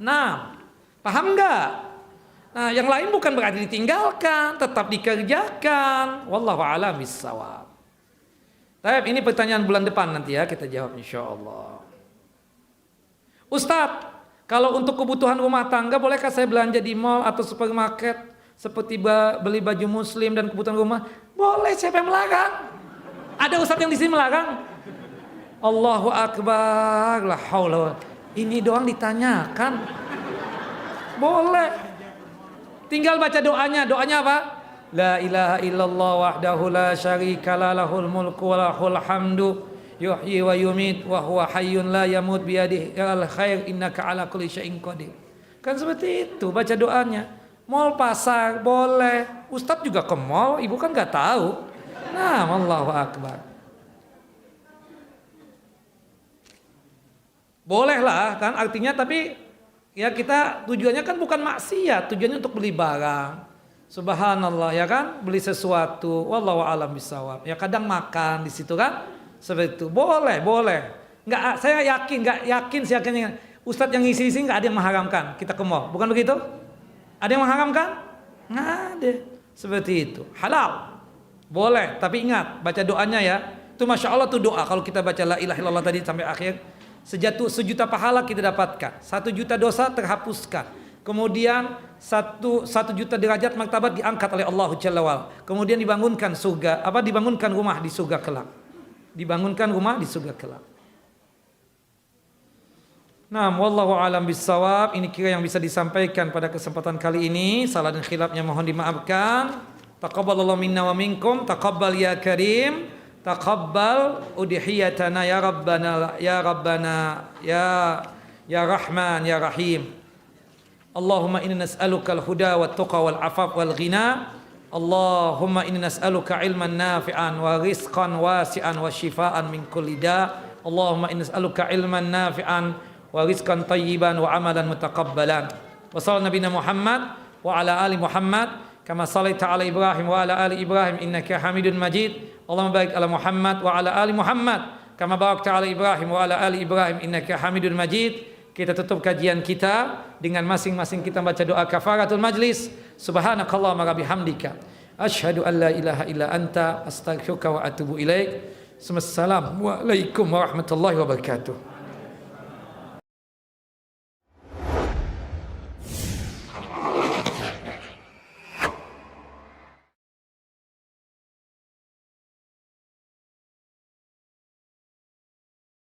[SPEAKER 1] Nah, paham nggak? Nah, yang lain bukan berarti ditinggalkan, tetap dikerjakan. Wallahu a'lam bishawab. Baik, ini pertanyaan bulan depan nanti ya kita jawab insyaallah. Ustadz, kalau untuk kebutuhan rumah tangga bolehkah saya belanja di mall atau supermarket seperti beli baju muslim dan kebutuhan rumah? Boleh, siapa yang melarang? Ada ustadz yang di sini melarang? Allahu akbar, la haula. Ini doang ditanyakan. Boleh. Tinggal baca doanya. Doanya apa? La ilaha illallah wahdahu la syarika lahul mulku wa lahul hamdu yuhyi wa yumit wa huwa hayyun la yamut biyadihi al khair innaka ala kulli syai'in qadir. Kan seperti itu baca doanya. Mall pasar boleh. Ustadz juga ke mall, ibu kan enggak tahu. Nah, Allahu akbar. Boleh lah kan artinya, tapi ya kita tujuannya kan bukan maksiat, tujuannya untuk beli barang. Subhanallah ya kan, beli sesuatu. Wallahu a'lam bishawab. Ya kadang makan di situ kan seperti itu. Boleh. Enggak, saya yakin Ustadz yang ngisi sini enggak ada yang mengharamkan kita ke mall. Bukan begitu? Ada yang mengharamkan? Enggak ada. Seperti itu. Halal. Boleh, tapi ingat baca doanya ya. Itu Masya Allah tuh doa. Kalau kita baca la ilaha illallah tadi sampai akhir, sejuta pahala kita dapatkan, 1 juta dosa terhapuskan, kemudian 1 juta derajat martabat diangkat oleh Allah Jalla wa'ala, kemudian dibangunkan rumah di surga kelak. Nah, wallahu alam bissawab. Ini kira yang bisa disampaikan pada kesempatan kali ini. Salah dan khilafnya mohon dimaafkan. Taqabbalallahu minna wa minkum, taqabbal ya karim. Taqabbal udhiyatana ya Rabbana ya Rahman ya Rahim. Allahumma inna nas'aluka al-huda wat tuqa wal afaf wal ghina. Allahumma inna nas'aluka ilman nafi'an wa rizqan wasi'an wa shifaan min kulli da. Allahumma inna nas'aluka ilman nafi'an wa rizqan tayyiban wa amalan mutaqabbalan. Wa sallallahu nabiyana Muhammad wa ala ali Muhammad kama sallaita ala Ibrahim wa ala ali Ibrahim innaka Hamidun Majid. Allahumma barik ala Muhammad wa ala ali Muhammad kama barakta ala Ibrahim wa ala ali Ibrahim innaka Hamidun Majid. Kita tutup kajian kita dengan masing-masing kita baca doa kafaratul majlis. Subhanakallahumma wa bihamdika asyhadu an la ilaha illa anta astaghfiruka wa atubu ilaik. Assalamualaikum warahmatullahi wabarakatuh.